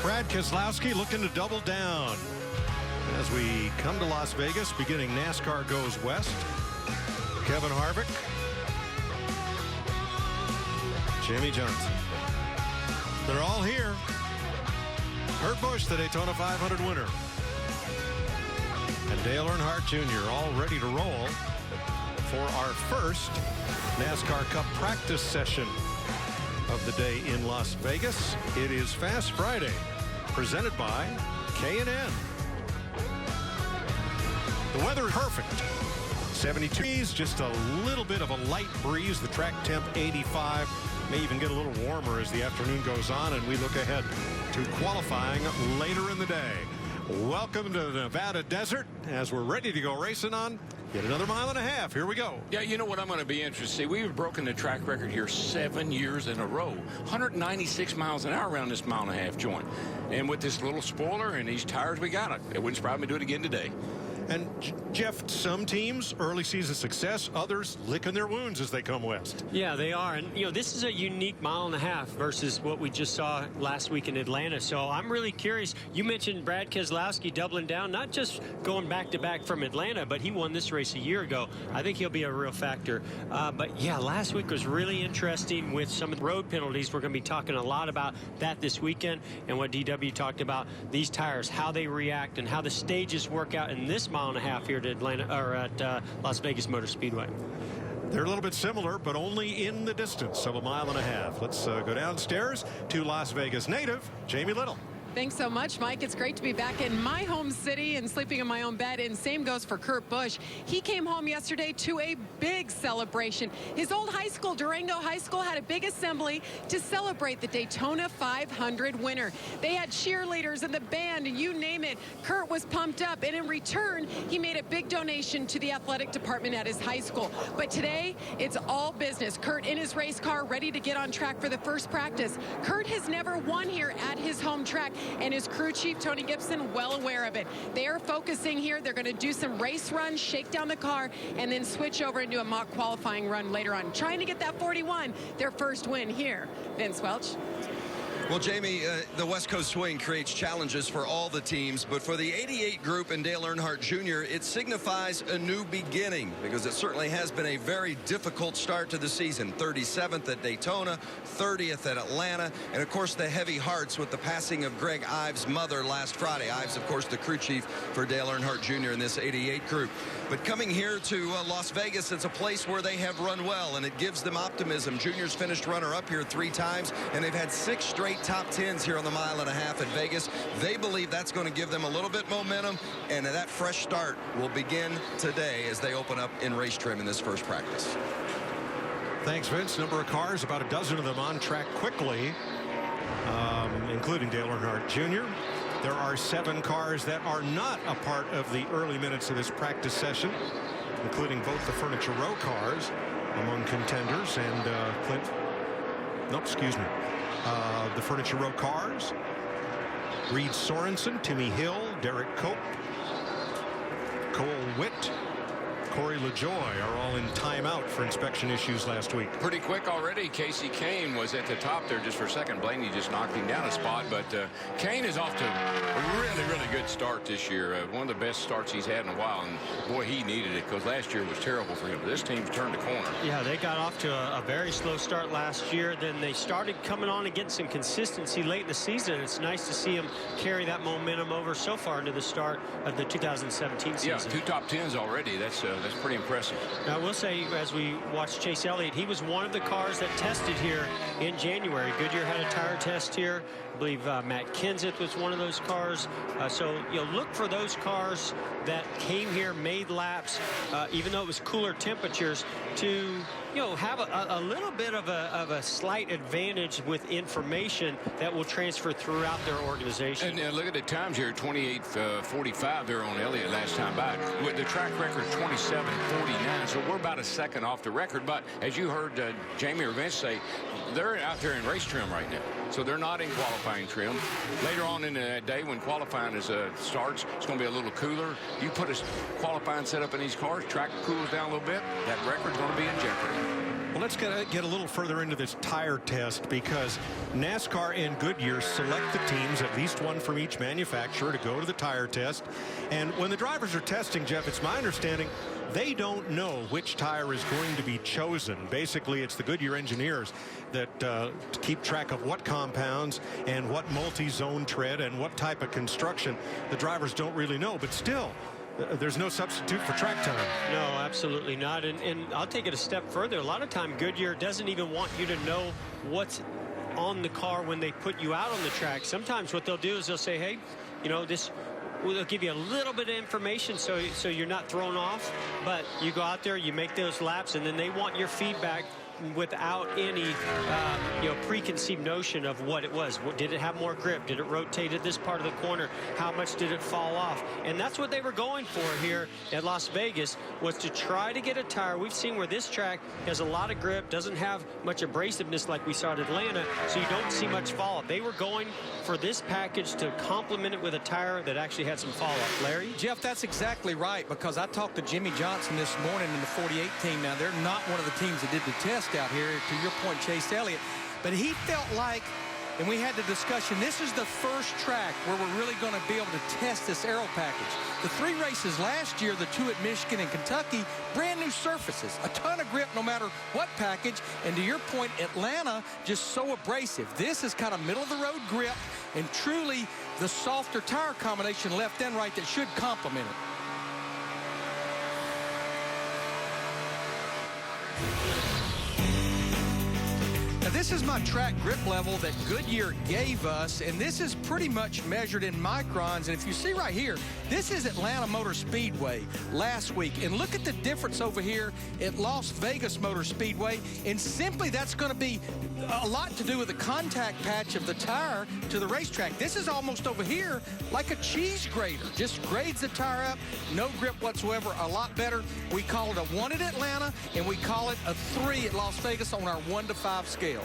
Brad Keselowski looking to double down as we come to Las Vegas, beginning NASCAR Goes West. Kevin Harvick, Jimmy Johnson. They're all here. Kurt Busch, the Daytona 500 winner. And Dale Earnhardt Jr. all ready to roll for our first NASCAR Cup practice session of the day in Las Vegas. It is Fast Friday, presented by K&N. The weather is perfect. 72 degrees, just a little bit of a light breeze. The track temp 85. May even get a little warmer as the afternoon goes on, and we look ahead to qualifying later in the day. Welcome to the Nevada desert as we're ready to go racing on yet another mile and a half. Here we go. Yeah, you know what I'm going to be interested to see? We've broken the track record here 7 years in a row. 196 miles an hour around this mile and a half joint. And with this little spoiler and these tires we got, it wouldn't surprise me to do it again today. And Jeff, some teams early season success, others licking their wounds as they come west. Yeah, they are. And, you know, this is a unique mile and a half versus what we just saw last week in Atlanta. So I'm really curious. You mentioned Brad Keselowski doubling down, not just going back to back from Atlanta, but he won this race a year ago. I think he'll be a real factor. But yeah, last week was really interesting with some of the road penalties. We're going to be talking a lot about that this weekend, and what DW talked about, these tires, how they react and how the stages work out in this mile and a half here at Atlanta, or at Las Vegas Motor Speedway. They're a little bit similar, but only in the distance of a mile and a half. Let's go downstairs to Las Vegas native Jamie Little. Thanks so much, Mike. It's great to be back in my home city and sleeping in my own bed. And same goes for Kurt Busch. He came home yesterday to a big celebration. His old high school, Durango High School, had a big assembly to celebrate the Daytona 500 winner. They had cheerleaders and the band, and you name it. Kurt was pumped up, and in return, he made a big donation to the athletic department at his high school. But today, it's all business. Kurt in his race car, ready to get on track for the first practice. Kurt has never won here at his home track, and his crew chief, Tony Gibson, well aware of it. They are focusing here. They're going to do some race runs, shake down the car, and then switch over and do a mock qualifying run later on, trying to get that 41, their first win here. Vince Welch. Well, Jamie, the West Coast Swing creates challenges for all the teams, but for the 88 group and Dale Earnhardt Jr., it signifies a new beginning, because it certainly has been a very difficult start to the season. 37th at Daytona, 30th at Atlanta, and of course the heavy hearts with the passing of Greg Ives' mother last Friday. Ives, of course, the crew chief for Dale Earnhardt Jr. in this 88 group. But coming here to Las Vegas, it's a place where they have run well, and it gives them optimism. Junior's finished runner-up here 3 times, and they've had 6 straight top 10s here on the mile and a half at Vegas. They believe that's going to give them a little bit momentum, and that fresh start will begin today as they open up in race trim in this first practice. Thanks, Vince. Number of cars, about a dozen of them on track quickly, including Dale Earnhardt Jr. There are 7 cars that are not a part of the early minutes of this practice session, including both the Furniture Row cars among contenders and Clint. No, excuse me. The Furniture Row cars. Reed Sorensen, Timmy Hill, Derek Cope, Cole Witt, Corey LaJoy are all in timeout for inspection issues last week. Pretty quick already. Casey Kane was at the top there just for a second. Blaney just knocked him down a spot, but Kane is off to a really, really good start this year. One of the best starts he's had in a while, and boy, he needed it, because last year was terrible for him. But this team's turned the corner. Yeah, they got off to a very slow start last year. Then they started coming on and getting some consistency late in the season. It's nice to see them carry that momentum over so far into the start of the 2017 season. Yeah, 2 top 10s already. That's pretty impressive. Now, I will say, as we watched Chase Elliott, he was one of the cars that tested here in January. Goodyear had a tire test here. I believe Matt Kenseth was one of those cars. So you'll look for those cars that came here, made laps, even though it was cooler temperatures, to have a little bit of a slight advantage with information that will transfer throughout their organization. And look at the times here, 28:45 there on Elliott last time back. With the track record 27:49, so we're about a second off the record. But as you heard Jamie or Vince say, they're out there in race trim right now, so they're not in qualifying trim. Later on in the day when qualifying starts, it's going to be a little cooler. You put a qualifying setup in these cars, track cools down a little bit, that record's going to be in jeopardy. Well, let's get a little further into this tire test, because NASCAR and Goodyear select the teams, at least one from each manufacturer, to go to the tire test. And when the drivers are testing, Jeff, it's my understanding they don't know which tire is going to be chosen. Basically, it's the Goodyear engineers that keep track of what compounds and what multi-zone tread and what type of construction. The drivers don't really know, but still, there's no substitute for track time. No, absolutely not. And I'll take it a step further. A lot of time Goodyear doesn't even want you to know what's on the car when they put you out on the track. Sometimes what they'll do is they'll say, hey, you know, they'll give you a little bit of information so you're not thrown off, but you go out there, you make those laps, and then they want your feedback without any preconceived notion of what it was. Did it have more grip? Did it rotate at this part of the corner? How much did it fall off? And that's what they were going for here at Las Vegas, was to try to get a tire. We've seen where this track has a lot of grip, doesn't have much abrasiveness like we saw at Atlanta, so you don't see much fall off. They were going for this package to complement it with a tire that actually had some fall off. Larry? Jeff, that's exactly right, because I talked to Jimmy Johnson this morning in the 48 team. Now, they're not one of the teams that did the test out here, to your point, Chase Elliott, but he felt like, and we had the discussion, this is the first track where we're really going to be able to test this aero package. The 3 races last year, the 2 at Michigan and Kentucky, brand new surfaces, a ton of grip no matter what package, and to your point, Atlanta just so abrasive. This is kind of middle of the road grip and truly the softer tire combination left and right that should complement it. Now, this is my track grip level that Goodyear gave us, and this is pretty much measured in microns. And if you see right here, this is Atlanta Motor Speedway last week. And look at the difference over here at Las Vegas Motor Speedway. And simply that's going to be a lot to do with the contact patch of the tire to the racetrack. This is almost over here like a cheese grater. Just grades the tire up, no grip whatsoever, a lot better. We call it a 1 at Atlanta, and we call it a 3 at Las Vegas on our 1 to 5 scale.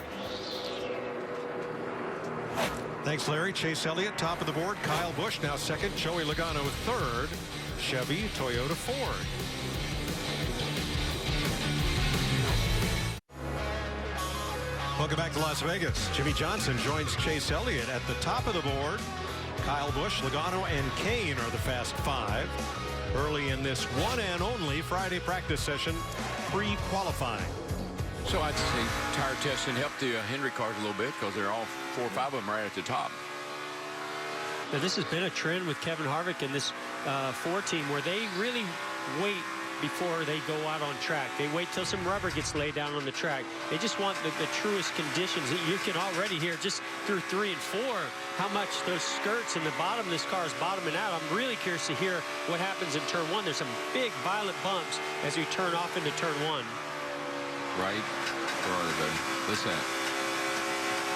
Thanks, Larry. Chase Elliott, top of the board. Kyle Busch now second. Joey Logano third. Chevy, Toyota, Ford. Welcome back to Las Vegas. Jimmy Johnson joins Chase Elliott at the top of the board. Kyle Busch, Logano, and Kane are the fast 5. Early in this one and only Friday practice session, pre-qualifying. So I'd say tire testing helped the Henry cars a little bit, because they're all 4 or 5 of them right at the top. Now, this has been a trend with Kevin Harvick and this Ford team, where they really wait before they go out on track. They wait till some rubber gets laid down on the track. They just want the truest conditions. You can already hear just through 3 and 4 how much those skirts in the bottom of this car is bottoming out. I'm really curious to hear what happens in turn 1. There's some big violent bumps as we turn off into turn 1. Right? Where are they? Listen.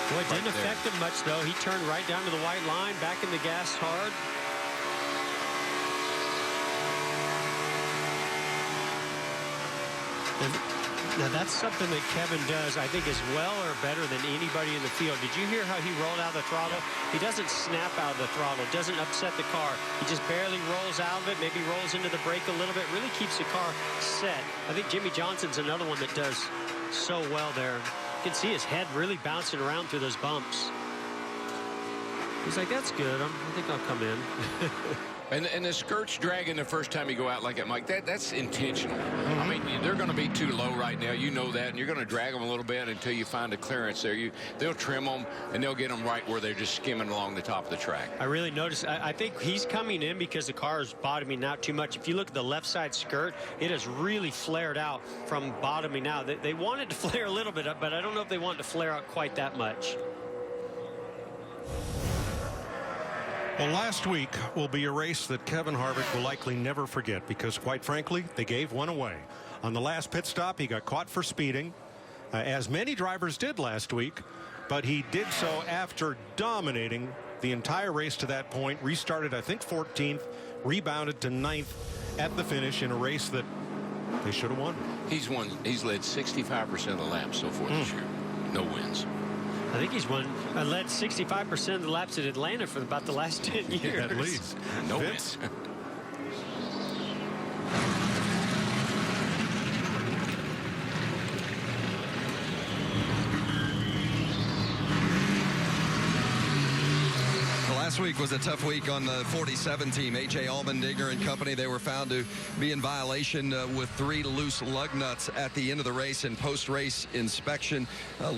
Boy, it didn't affect him much, though. He turned right down to the white line, back in the gas hard. And now, that's something that Kevin does, I think, as well or better than anybody in the field. Did you hear how he rolled out of the throttle? He doesn't snap out of the throttle, doesn't upset the car. He just barely rolls out of it, maybe rolls into the brake a little bit, really keeps the car set. I think Jimmy Johnson's another one that does so well there. You can see his head really bouncing around through those bumps. He's like, that's good. I think I'll come in. And the skirts dragging the first time you go out like that, Mike, that's intentional. I mean, they're going to be too low right now. You know that, and you're going to drag them a little bit until you find a clearance there. They'll trim them, and they'll get them right where they're just skimming along the top of the track. I really noticed. I think he's coming in because the car is bottoming out too much. If you look at the left side skirt, it has really flared out from bottoming out. They wanted to flare a little bit up, but I don't know if they wanted to flare out quite that much. Well, last week will be a race that Kevin Harvick will likely never forget, because, quite frankly, they gave one away. On the last pit stop, he got caught for speeding, as many drivers did last week, but he did so after dominating the entire race to that point. Restarted, I think, 14th, rebounded to 9th at the finish in a race that they should have won. He's led 65% of the laps so far this year. No wins. I think he's led 65% of the laps at Atlanta for about the last 10 years. At least. No wins. Last week was a tough week on the 47 team. A.J. Allmendinger and company, they were found to be in violation with 3 loose lug nuts at the end of the race and post-race inspection.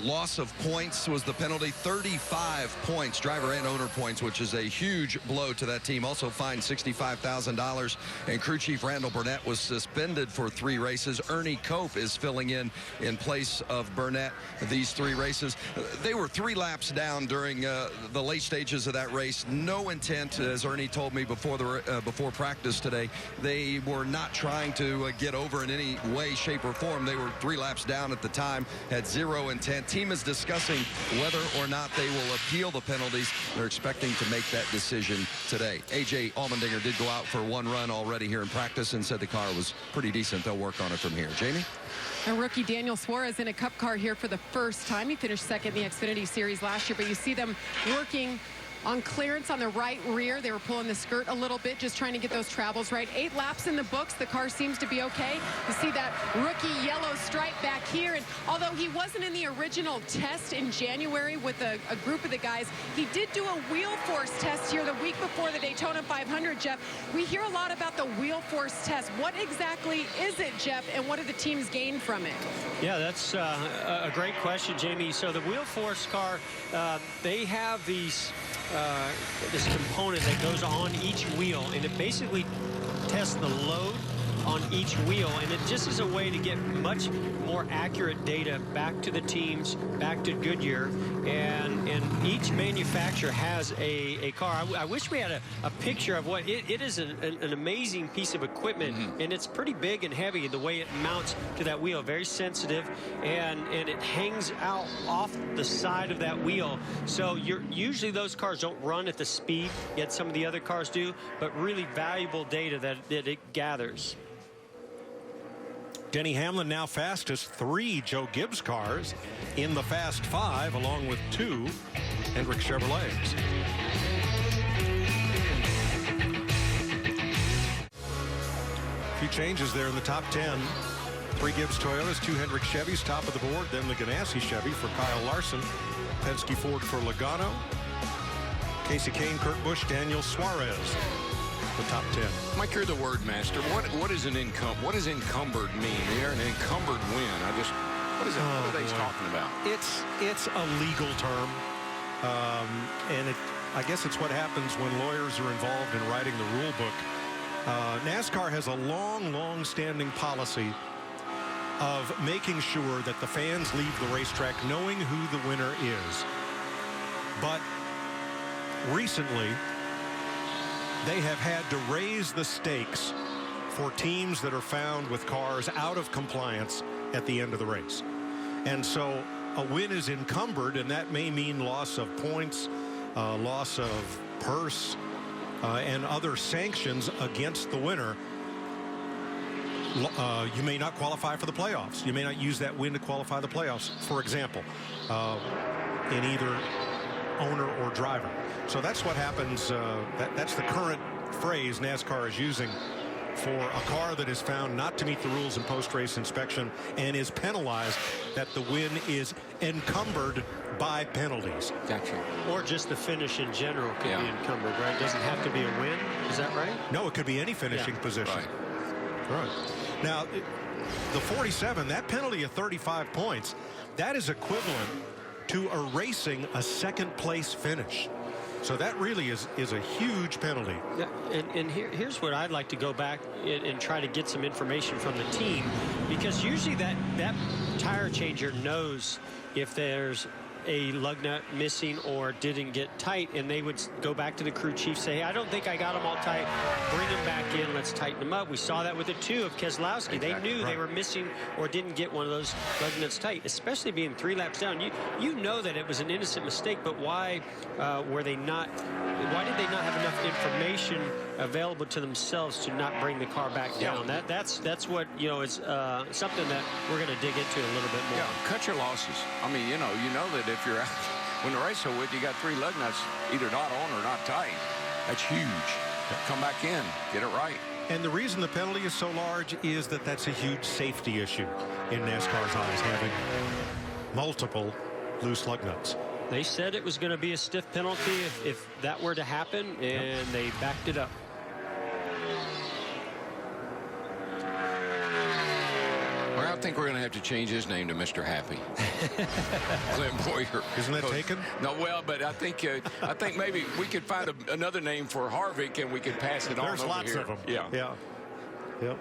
Loss of points was the penalty, 35 points, driver and owner points, which is a huge blow to that team. Also fined $65,000, and crew chief Randall Burnett was suspended for 3 races. Ernie Cope is filling in place of Burnett these 3 races. They were 3 laps down during the late stages of that race. No intent, as Ernie told me before practice today. They were not trying to get over in any way, shape, or form. They were 3 laps down at the time, had 0 intent. Team is discussing whether or not they will appeal the penalties. They're expecting to make that decision today. A.J. Allmendinger did go out for 1 run already here in practice and said the car was pretty decent. They'll work on it from here. Jamie? And rookie Daniel Suarez in a Cup car here for the first time. He finished second in the Xfinity Series last year, but you see them working on clearance on the right rear. They were pulling the skirt a little bit, just trying to get those travels right. 8 laps in the books. The car seems to be okay. You see that rookie yellow stripe back here. And although he wasn't in the original test in January with a group of the guys, he did do a wheel force test here the week before the Daytona 500, Jeff. We hear a lot about the wheel force test. What exactly is it, Jeff, and what do the teams gain from it? Yeah, that's a great question, Jamie. So the wheel force car, they have these this component that goes on each wheel, and it basically tests the load on each wheel, and it just is a way to get much more accurate data back to the teams, back to Goodyear, and each manufacturer has a car. I wish we had a picture of what it is. An amazing piece of equipment, and it's pretty big and heavy, the way it mounts to that wheel, very sensitive, and it hangs out off the side of that wheel. So usually those cars don't run at the speed yet some of the other cars do, but really valuable data that it gathers. Denny Hamlin now fastest 3 Joe Gibbs cars in the Fast 5, along with 2 Hendrick Chevrolets. A few changes there in the top 10. 3 Gibbs Toyotas, 2 Hendrick Chevys, top of the board. Then the Ganassi Chevy for Kyle Larson. Penske Ford for Logano. Casey Kane, Kurt Busch, Daniel Suarez. The top 10. Mike, you're the word master. What does encumbered mean? They're an encumbered win. What are they talking about? It's a legal term, and I guess it's what happens when lawyers are involved in writing the rule book. NASCAR has a long-standing policy of making sure that the fans leave the racetrack knowing who the winner is. But recently, they have had to raise the stakes for teams that are found with cars out of compliance at the end of the race. And so a win is encumbered, and that may mean loss of points, loss of purse, and other sanctions against the winner. You may not qualify for the playoffs. You may not use that win to qualify the playoffs, for example, in either owner or driver. So that's what happens. That's the current phrase NASCAR is using for a car that is found not to meet the rules in post-race inspection and is penalized, that the win is encumbered by penalties. Gotcha. Or just the finish in general could be encumbered, right? It doesn't have to be a win. Is that right? No, it could be any finishing position. Right. Now, the 47, that penalty of 35 points, that is equivalent to erasing a second-place finish. So that really is a huge penalty. Yeah, and here's what I'd like to go back and try to get some information from the team, because usually that tire changer knows if there's a lug nut missing or didn't get tight, and they would go back to the crew chief, say, hey, I don't think I got them all tight, bring them back in, let's tighten them up. We saw that with the 2 of Keselowski. Exactly. They knew they were missing or didn't get one of those lug nuts tight, especially being 3 laps down. You know that it was an innocent mistake, but why did they not have enough information available to themselves to not bring the car back down? That's what, is something that we're going to dig into a little bit more. Yeah, cut your losses. I mean, you know that if you're out, when the race is with, you got 3 lug nuts either not on or not tight. That's huge. Come back in, get it right. And the reason the penalty is so large is that that's a huge safety issue in NASCAR's eyes, having multiple loose lug nuts. They said it was going to be a stiff penalty if that were to happen, and they backed it up. Well, I think we're going to have to change his name to Mr. Happy. Clint Boyer. Isn't that taken? No, well, but I think maybe we could find another name for Harvick, and we could pass it on There's over lots here. of them. Yeah. Yep.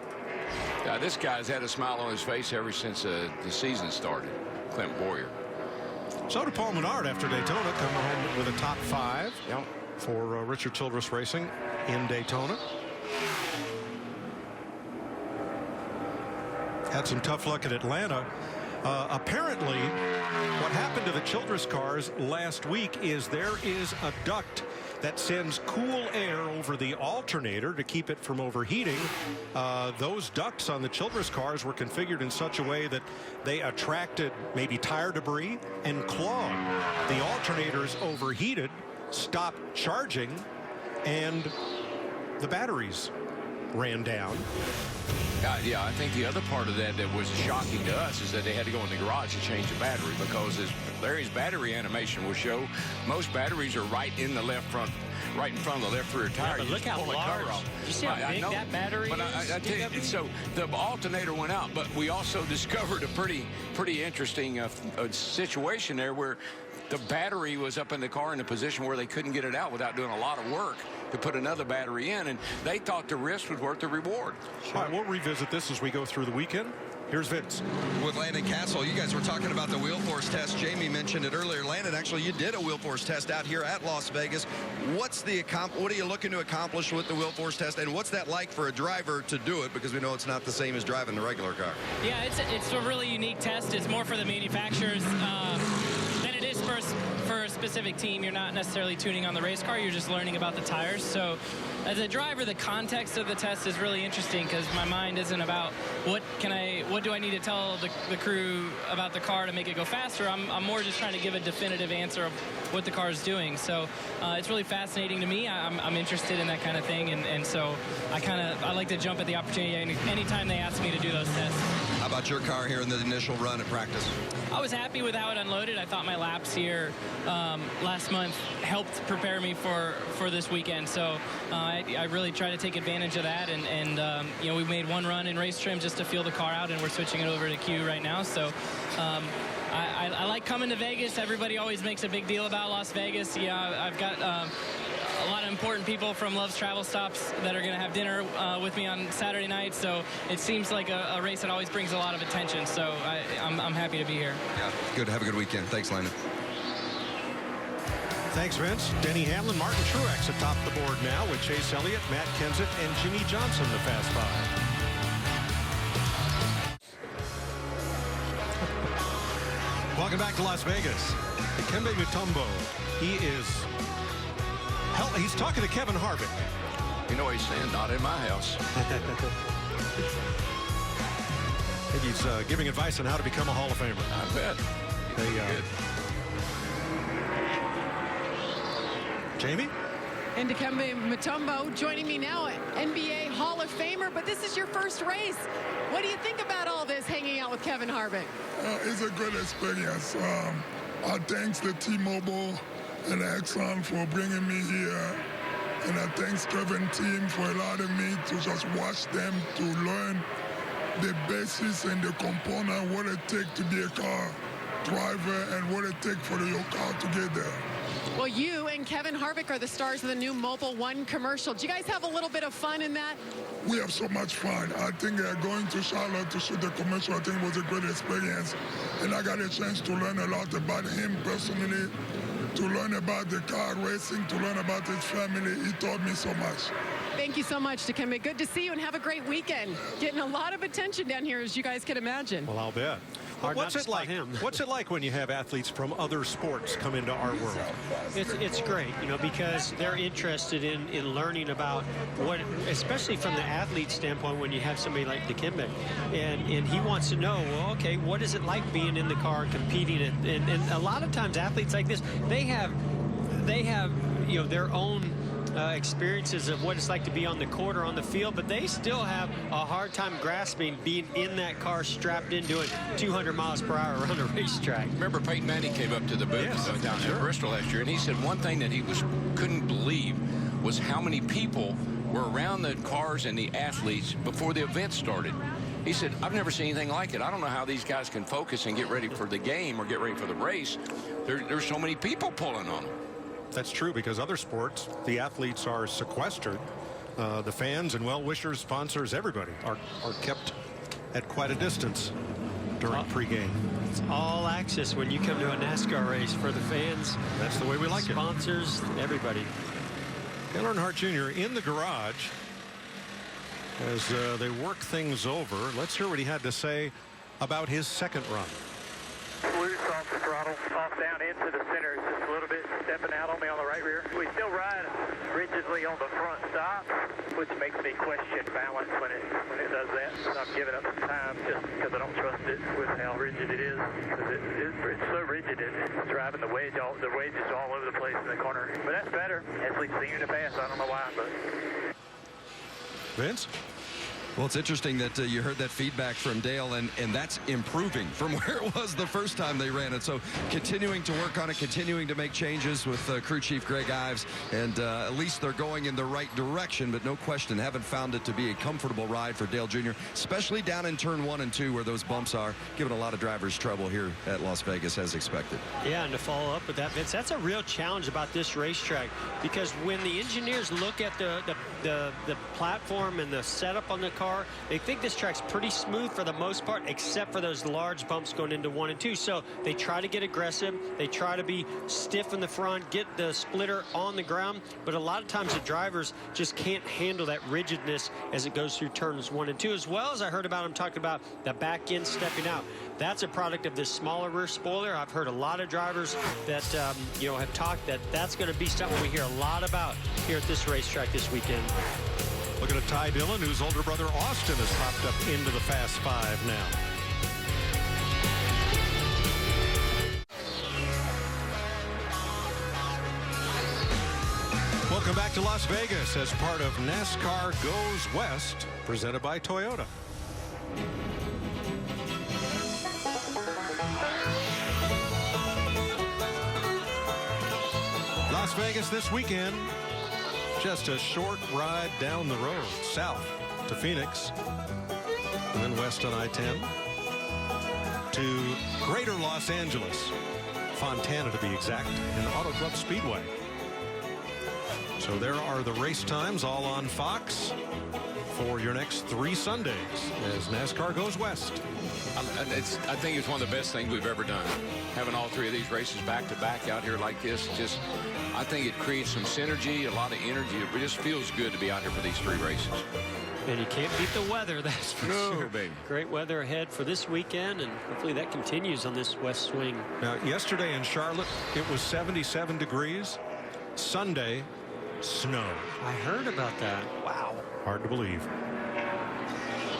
This guy's had a smile on his face ever since the season started. Clint Boyer. So did Paul Menard after Daytona, coming home with a top 5 Yep. for Richard Childress Racing in Daytona. Had some tough luck at Atlanta. Apparently, what happened to the Childress cars last week is there is a duct that sends cool air over the alternator to keep it from overheating. Those ducts on the Childress cars were configured in such a way that they attracted maybe tire debris and clogged. The alternators overheated, stopped charging, and the batteries ran down. Yeah, I think the other part of that was shocking to us is that they had to go in the garage to change the battery, because as Larry's battery animation will show, most batteries are right in the left front, right in front of the left rear tire. But You look just how pull the cover large. off. You see how big know, that battery but is? I tell you, so the alternator went out, but we also discovered a pretty interesting situation there where the battery was up in the car in a position where they couldn't get it out without doing a lot of work to put another battery in, and they thought the risk was worth the reward. All right, we'll revisit this as we go through the weekend. Here's Vince. With Landon Castle, you guys were talking about the wheel force test. Jamie mentioned it earlier. Landon, actually, you did a wheel force test out here at Las Vegas. What are you looking to accomplish with the wheel force test, and what's that like for a driver to do it? Because we know it's not the same as driving the regular car. Yeah, it's a really unique test. It's more for the manufacturers than it is for a specific team. You're not necessarily tuning on the race car. You're just learning about the tires. So as a driver, the context of the test is really interesting, because my mind isn't about what do I need to tell the crew about the car to make it go faster. I'm more just trying to give a definitive answer of what the car is doing. So it's really fascinating to me. I'm interested in that kind of thing, and so I like to jump at the opportunity anytime they ask me to do those tests. How about your car here in the initial run at practice? I was happy with how it unloaded. I thought my laps here last month helped prepare me for this weekend. So I really try to take advantage of that. And we made one run in race trim just to feel the car out, and we're switching it over to Q right now. So I like coming to Vegas. Everybody always makes a big deal about Las Vegas. Yeah, I've got a lot of important people from Love's Travel Stops that are going to have dinner with me on Saturday night. So it seems like a race that always brings a lot of attention. So I'm happy to be here. Yeah, good. Have a good weekend. Thanks, Landon. Thanks, Vince. Denny Hamlin, Martin Truex atop the board now with Chase Elliott, Matt Kenseth, and Jimmy Johnson, the Fast Five. Welcome back to Las Vegas. Dikembe Mutombo. He's talking to Kevin Harvick. You know what he's saying? Not in my house. I think he's giving advice on how to become a Hall of Famer. I bet. Jamie? And Dikembe Mutombo joining me now, NBA Hall of Famer, but this is your first race. What do you think about all this, hanging out with Kevin Harvick? It's a good experience. I thanks the T-Mobile and Exxon for bringing me here. And I thanks Kevin team for allowing me to just watch them, to learn the basis and the component, what it takes to be a car driver and what it takes for your car to get there. Well, you and Kevin Harvick are the stars of the new Mobil 1 commercial. Do you guys have a little bit of fun in that? We have so much fun. I think going to Charlotte to shoot the commercial, I think was a great experience. And I got a chance to learn a lot about him personally, to learn about the car racing, to learn about his family. He taught me so much. Thank you so much, Dikembe. Good to see you, and have a great weekend. Getting a lot of attention down here, as you guys can imagine. Well, I'll bet. What's it like? What's it like when you have athletes from other sports come into our world? It's great, because they're interested in learning about what, especially from the athlete standpoint, when you have somebody like Dikembe, and he wants to know, well, okay, what is it like being in the car and competing? And a lot of times athletes like this, they have their own experiences of what it's like to be on the court or on the field, but they still have a hard time grasping being in that car strapped in doing 200 miles per hour on a racetrack. Remember Peyton Manning came up to the booth down in Bristol last year, and he said one thing that he couldn't believe was how many people were around the cars and the athletes before the event started. He said, I've never seen anything like it. I don't know how these guys can focus and get ready for the game or get ready for the race. There's so many people pulling on them. That's true, because other sports, the athletes are sequestered. The fans and well-wishers, sponsors, everybody are kept at quite a distance during pregame. It's all access when you come to a NASCAR race for the fans. That's the way we like sponsors, everybody. Dale Earnhardt Jr. in the garage as they work things over. Let's hear what he had to say about his second run. Loose off the throttle, off down into the center. It's just a little bit stepping out on me on the right rear. We still ride rigidly on the front stop, which makes me question balance when it does that. I'm giving up some time just because I don't trust it with how rigid it is. Because it's so rigid, it's driving the wedge all over the place in the corner. But that's better, as we've seen in the past. I don't know why, but. Vince? Well, it's interesting that you heard that feedback from Dale, and that's improving from where it was the first time they ran it. So continuing to work on it, continuing to make changes with crew chief Greg Ives, and at least they're going in the right direction, but no question, haven't found it to be a comfortable ride for Dale Jr., especially down in turn 1 and 2 where those bumps are, giving a lot of drivers trouble here at Las Vegas as expected. Yeah, and to follow up with that, Vince, that's a real challenge about this racetrack, because when the engineers look at the platform and the setup on the car, they think this track's pretty smooth for the most part, except for those large bumps going into 1 and 2. So they try to get aggressive. They try to be stiff in the front, get the splitter on the ground. But a lot of times the drivers just can't handle that rigidness as it goes through turns 1 and 2, as well as I heard about him talking about the back end stepping out. That's a product of this smaller rear spoiler. I've heard a lot of drivers that have talked that that's going to be something we hear a lot about here at this racetrack this weekend. Looking at Ty Dillon, whose older brother Austin has popped up into the Fast Five now. Welcome back to Las Vegas as part of NASCAR Goes West, presented by Toyota. Las Vegas this weekend. Just a short ride down the road, south to Phoenix, and then west on I-10 to Greater Los Angeles, Fontana to be exact, and Auto Club Speedway. So there are the race times all on Fox for your next 3 Sundays as NASCAR goes west. I think it's one of the best things we've ever done. Having all 3 of these races back to back out here like this, I think it creates some synergy, a lot of energy. It just feels good to be out here for these 3 races. And you can't beat the weather, that's for sure. Baby. Great weather ahead for this weekend, and hopefully that continues on this west swing. Now, yesterday in Charlotte, it was 77 degrees. Sunday, snow. I heard about that. Wow. Hard to believe.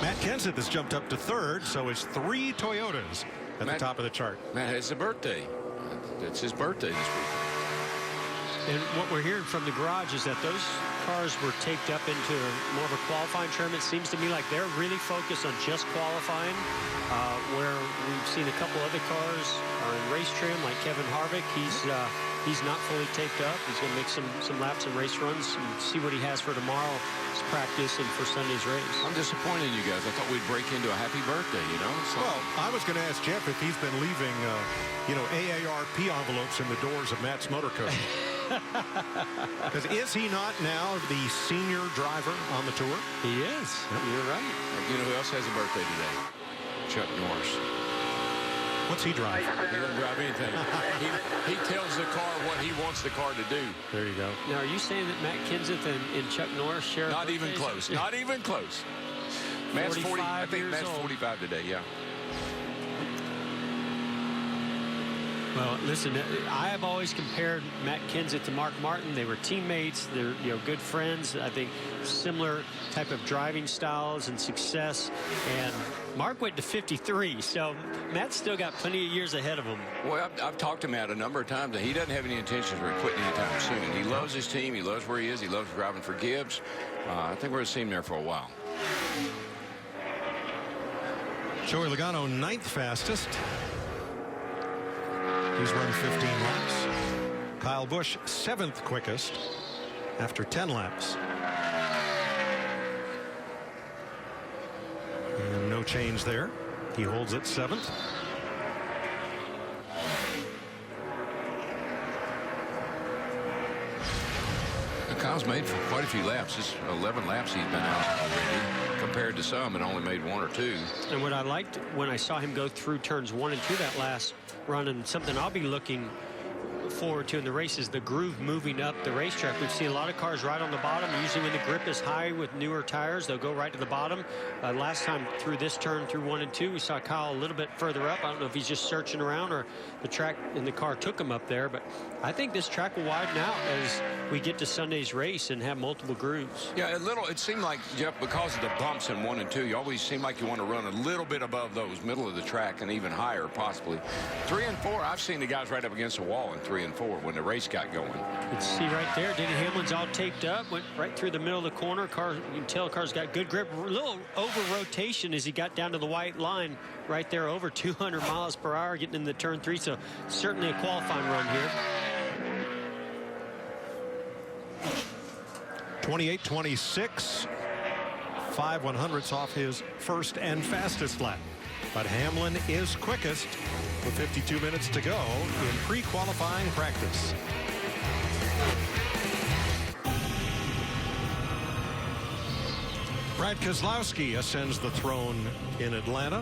Matt Kenseth has jumped up to 3rd, so it's 3 Toyotas at the top of the chart. Matt, it's a birthday. It's his birthday this week. And what we're hearing from the garage is that those cars were taped up into more of a qualifying tournament. Seems to me like they're really focused on just qualifying, where we've seen a couple other cars are in race trim, like Kevin Harvick. He's not fully taped up. He's going to make some laps and race runs and see what he has for tomorrow's practice and for Sunday's race. I'm disappointed in you guys. I thought we'd break into a happy birthday, you know? So. Well, I was going to ask Jeff if he's been leaving, AARP envelopes in the doors of Matt's Motor Co. Because is he not now the senior driver on the tour? He is. Yep. You're right. You know who else has a birthday today? Chuck Norris. What's he driving? He doesn't drive anything. he tells the car what he wants the car to do. There you go. Now, are you saying that Matt Kenseth and Chuck Norris share? Not even close. Not even close. Matt's 40. I think Matt's 45 today. Yeah. Well, listen, I have always compared Matt Kenseth to Mark Martin. They were teammates. They're good friends. I think similar type of driving styles and success. And Mark went to 53, so Matt's still got plenty of years ahead of him. Well, I've talked to Matt a number of times, and he doesn't have any intentions of quitting anytime soon. He loves his team. He loves where he is. He loves driving for Gibbs. I think we're going to see him there for a while. Joey Logano, 9th fastest. He's run 15 laps. Kyle Busch, 7th quickest after 10 laps. And no change there. He holds at 7th. Kyle's made for quite a few laps. It's 11 laps he's been out already, compared to some and only made 1 or 2. And what I liked when I saw him go through turns 1 and 2 that last run, and something I'll be looking forward to in the race, is the groove moving up the racetrack. We've seen a lot of cars right on the bottom. Usually when the grip is high with newer tires, they'll go right to the bottom. Last time through this turn through 1 and 2, we saw Kyle a little bit further up. I don't know if he's just searching around or the track in the car took him up there, but I think this track will widen out as we get to Sunday's race and have multiple grooves. Yeah, it seemed like, Jeff, because of the bumps in 1 and 2, you always seem like you want to run a little bit above those, middle of the track, and even higher possibly. 3 and 4, I've seen the guys right up against the wall in 3 and 4 when the race got going. You can see right there, Denny Hamlin's all taped up, went right through the middle of the corner. Car, you can tell the car's got good grip. A little over rotation as he got down to the white line right there, over 200 miles per hour, getting into turn 3. So certainly a qualifying run here. 28.26, 5/100ths off his first and fastest lap. But Hamlin is quickest with 52 minutes to go in pre-qualifying practice. Brad Keselowski ascends the throne in Atlanta.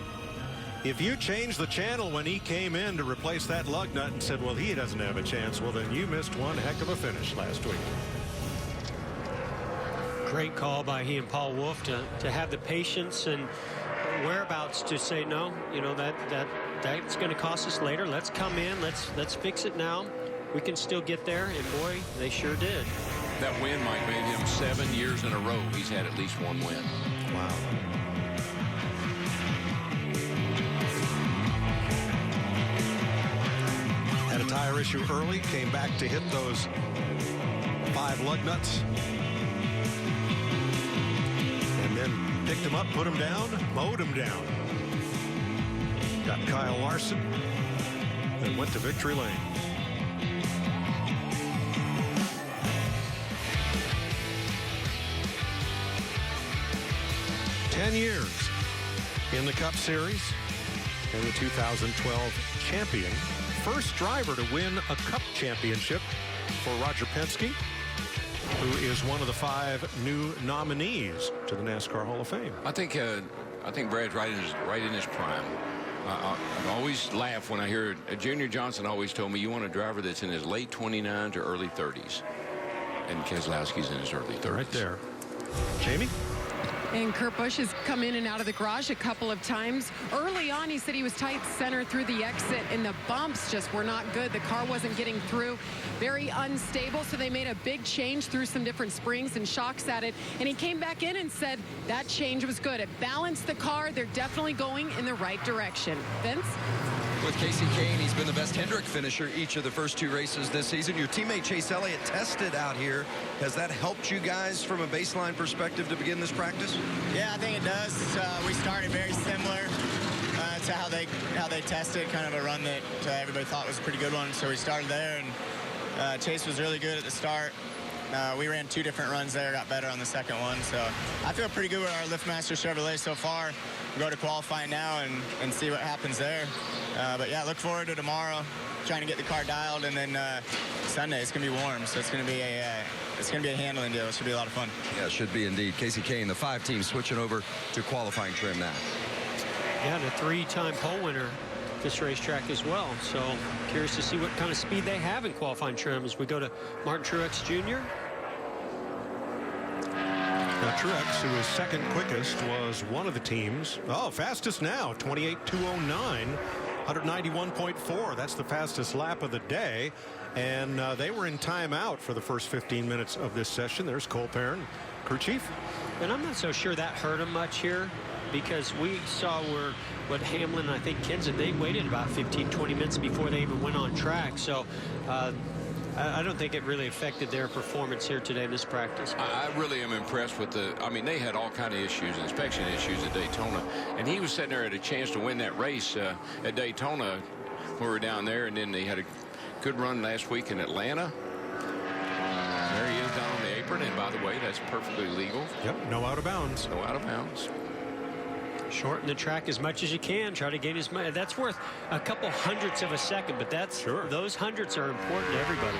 If you changed the channel when he came in to replace that lug nut and said, well, he doesn't have a chance, well, then you missed one heck of a finish last week. Great call by he and Paul Wolfe to have the patience and whereabouts to say, no, you know, that's going to cost us later. Let's come in. Let's fix it now. We can still get there. And boy, they sure did. That win might make him 7 years in a row. He's had at least 1 win. Wow. Had a tire issue early, came back to hit those 5 lug nuts. And then picked him up, put him down, mowed him down. Got Kyle Larson and went to victory lane. Ten years in the Cup Series and the 2012 champion. First driver to win a Cup championship for Roger Penske, who is one of the 5 new nominees to the NASCAR Hall of Fame. I think Brad's right in his prime. I always laugh when I hear Junior Johnson always told me, you want a driver that's in his late 29s or early 30s. And Keselowski's in his early 30s. Right there. Jamie? And Kurt Busch has come in and out of the garage a couple of times. Early on, he said he was tight center through the exit, and the bumps just were not good. The car wasn't getting through. Very unstable, so they made a big change, threw some different springs and shocks at it. And he came back in and said that change was good. It balanced the car. They're definitely going in the right direction. Vince? With Casey Kane, he's been the best Hendrick finisher each of the first 2 races this season. Your teammate Chase Elliott tested out here. Has that helped you guys from a baseline perspective to begin this practice? Yeah, I think it does. We started very similar to how they tested, kind of a run that everybody thought was a pretty good one. So we started there, and Chase was really good at the start. We ran 2 different runs there, got better on the second one. So I feel pretty good with our LiftMaster Chevrolet so far. We'll go to qualifying now and see what happens there. But yeah, look forward to tomorrow, trying to get the car dialed, and then Sunday it's gonna be warm, so it's gonna be a handling deal. It should be a lot of fun. Yeah, it should be indeed. Casey Kane, the 5 team switching over to qualifying trim now. Yeah, and a 3-time pole winner this racetrack as well. So curious to see what kind of speed they have in qualifying trim as we go to Martin Truex Jr. Now, Truex, who is second quickest, was one of the teams. Oh, fastest now, 28.209. 191.4. That's the fastest lap of the day. And they were in timeout for the first 15 minutes of this session. There's Cole Perrin, crew chief. And I'm not so sure that hurt him much here, because we saw what Hamlin and I think Kenseth, they waited about 15-20 minutes before they even went on track. So I don't think it really affected their performance here today in this practice. I really am impressed with I mean, they had all kind of issues, inspection issues at Daytona, and he was sitting there at a chance to win that race at Daytona when we were down there, and then they had a good run last week in Atlanta. There he is down on the apron, and by the way, that's perfectly legal. Yep, no out of bounds. No out of bounds. Shorten the track as much as you can. Try to gain as much. That's worth a couple hundredths of a second, but that's those hundredths are important to everybody.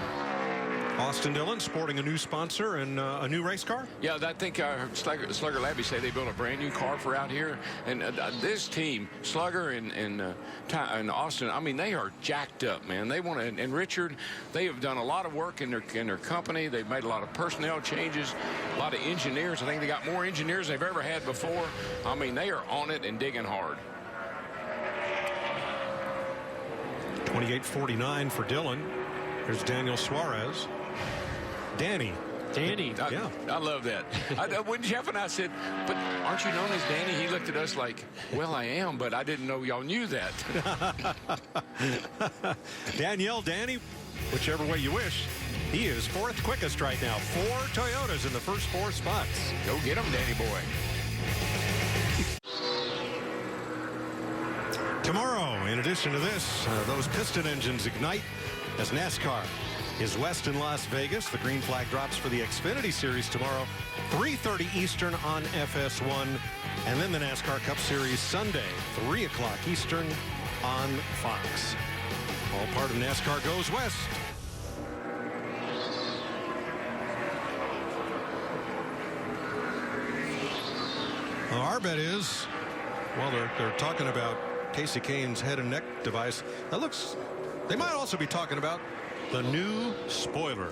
Austin Dillon sporting a new sponsor and a new race car. Yeah, I think Slugger Labby say they built a brand new car for out here, and this team, Slugger and Austin, I mean, they are jacked up, man. They want to, and Richard, they have done a lot of work in their company. They've made a lot of personnel changes, a lot of engineers. I think they got more engineers than they've ever had before. I mean, they are on it and digging hard. 28.49 for Dillon. There's Daniel Suarez. Danny. Yeah. I love that. When Jeff and I said, but aren't you known as Danny? He looked at us like, well, I am, but I didn't know y'all knew that. Danielle, Danny, whichever way you wish. He is fourth quickest right now. 4 Toyotas in the first 4 spots. Go get him, Danny boy. Tomorrow, in addition to this, those piston engines ignite as NASCAR is west in Las Vegas. The green flag drops for the Xfinity Series tomorrow, 3:30 Eastern on FS1. And then the NASCAR Cup Series Sunday, 3 o'clock Eastern on Fox. All part of NASCAR Goes West. Well, our bet is, well, they're talking about Casey Kane's head and neck device. They might also be talking about the new spoiler.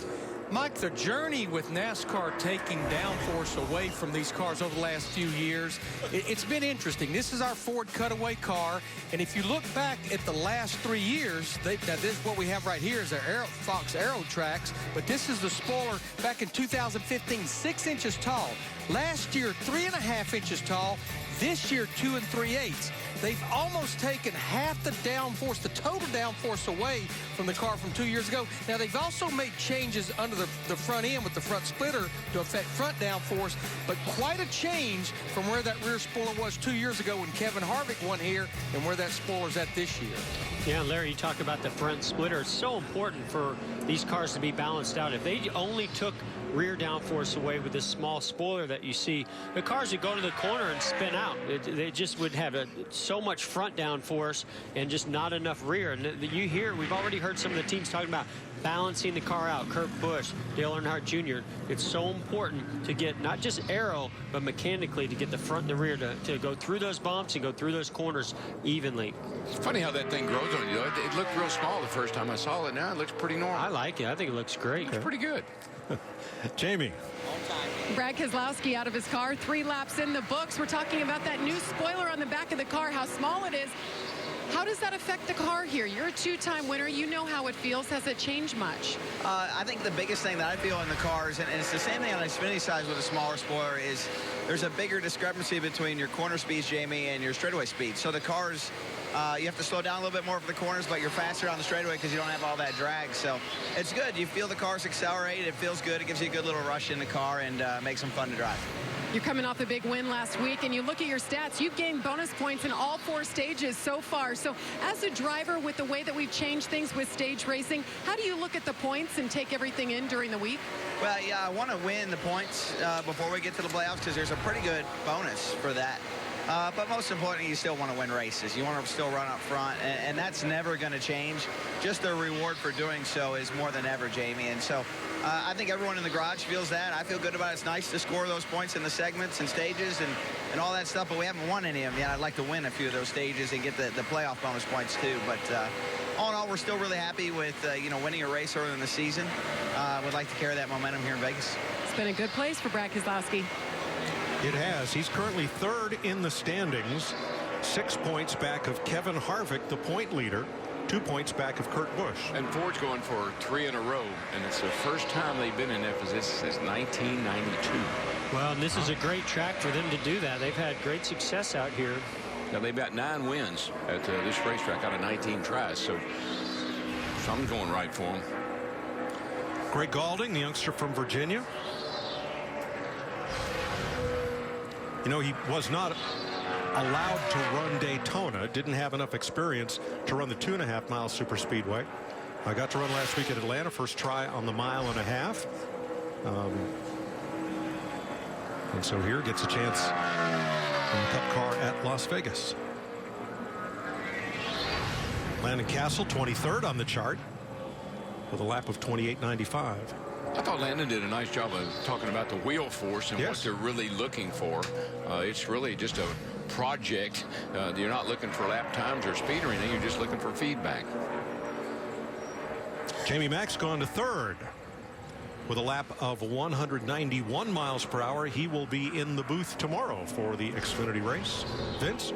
Mike, the journey with NASCAR taking downforce away from these cars over the last few years, it's been interesting. This is our Ford Cutaway car, and if you look back at the last 3 years, this what we have right here is our Fox Aero tracks, but this is the spoiler back in 2015, 6 inches tall. Last year, 3.5 inches tall. This year, 2 3/8. They've almost taken half the downforce, the total downforce away from the car from 2 years ago. Now, they've also made changes under the front end with the front splitter to affect front downforce, but quite a change from where that rear spoiler was 2 years ago when Kevin Harvick won here and where that spoiler's at this year. Yeah, Larry, you talk about the front splitter. It's so important for these cars to be balanced out. If they only took rear downforce away with this small spoiler that you see, the cars would go to the corner and spin out. They just would have so much front downforce and just not enough rear. And you hear, we've already heard some of the teams talking about balancing the car out. Kurt Busch, Dale Earnhardt Jr. It's so important to get not just aero, but mechanically to get the front and the rear to go through those bumps and go through those corners evenly. It's funny how that thing grows on you. It looked real small the first time I saw it. Now it looks pretty normal. I like it. I think it looks great. It's pretty good. Jamie. Brad Keselowski out of his car, 3 laps in the books. We're talking about that new spoiler on the back of the car, how small it is. How does that affect the car here? You're a 2-time winner. You know how it feels. Has it changed much? I think the biggest thing that I feel in the cars, and it's the same thing on the Xfinity side with a smaller spoiler, is there's a bigger discrepancy between your corner speeds, Jamie, and your straightaway speeds. So the cars, you have to slow down a little bit more for the corners, but you're faster on the straightaway because you don't have all that drag. So it's good. You feel the cars accelerate. It feels good. It gives you a good little rush in the car and makes them fun to drive. You're coming off a big win last week, and you look at your stats. You've gained bonus points in all 4 stages so far. So as a driver, with the way that we've changed things with stage racing, how do you look at the points and take everything in during the week? Well, yeah, I want to win the points before we get to the playoffs because there's a pretty good bonus for that. But most importantly, you still want to win races. You want to still run up front, and that's never going to change. Just the reward for doing so is more than ever, Jamie. And so I think everyone in the garage feels that. I feel good about it. It's nice to score those points in the segments and stages and all that stuff, but we haven't won any of them yet. I'd like to win a few of those stages and get the playoff bonus points too. But all in all, we're still really happy with winning a race early in the season. Would like to carry that momentum here in Vegas. It's been a good place for Brad Keselowski. It has. He's currently 3rd in the standings. 6 points back of Kevin Harvick, the point leader, 2 points back of Kurt Busch. And Ford's going for 3 in a row, and it's the first time they've been in that position since 1992. Well, and this is a great track for them to do that. They've had great success out here. Now, they've got 9 wins at this racetrack out of 19 tries, so something's going right for them. Greg Galding, the youngster from Virginia. You know, he was not allowed to run Daytona, didn't have enough experience to run the 2.5 mile super speedway. I got to run last week at Atlanta, first try on the 1.5 miles. And so here gets a chance in the Cup car at Las Vegas. Landon Castle 23rd on the chart with a lap of 28.95. I thought Landon did a nice job of talking about the wheel force and what they're really looking for. It's really just a project. You're not looking for lap times or speed or anything. You're just looking for feedback. Jamie Mack's gone to 3rd with a lap of 191 miles per hour. He will be in the booth tomorrow for the Xfinity race. Vince?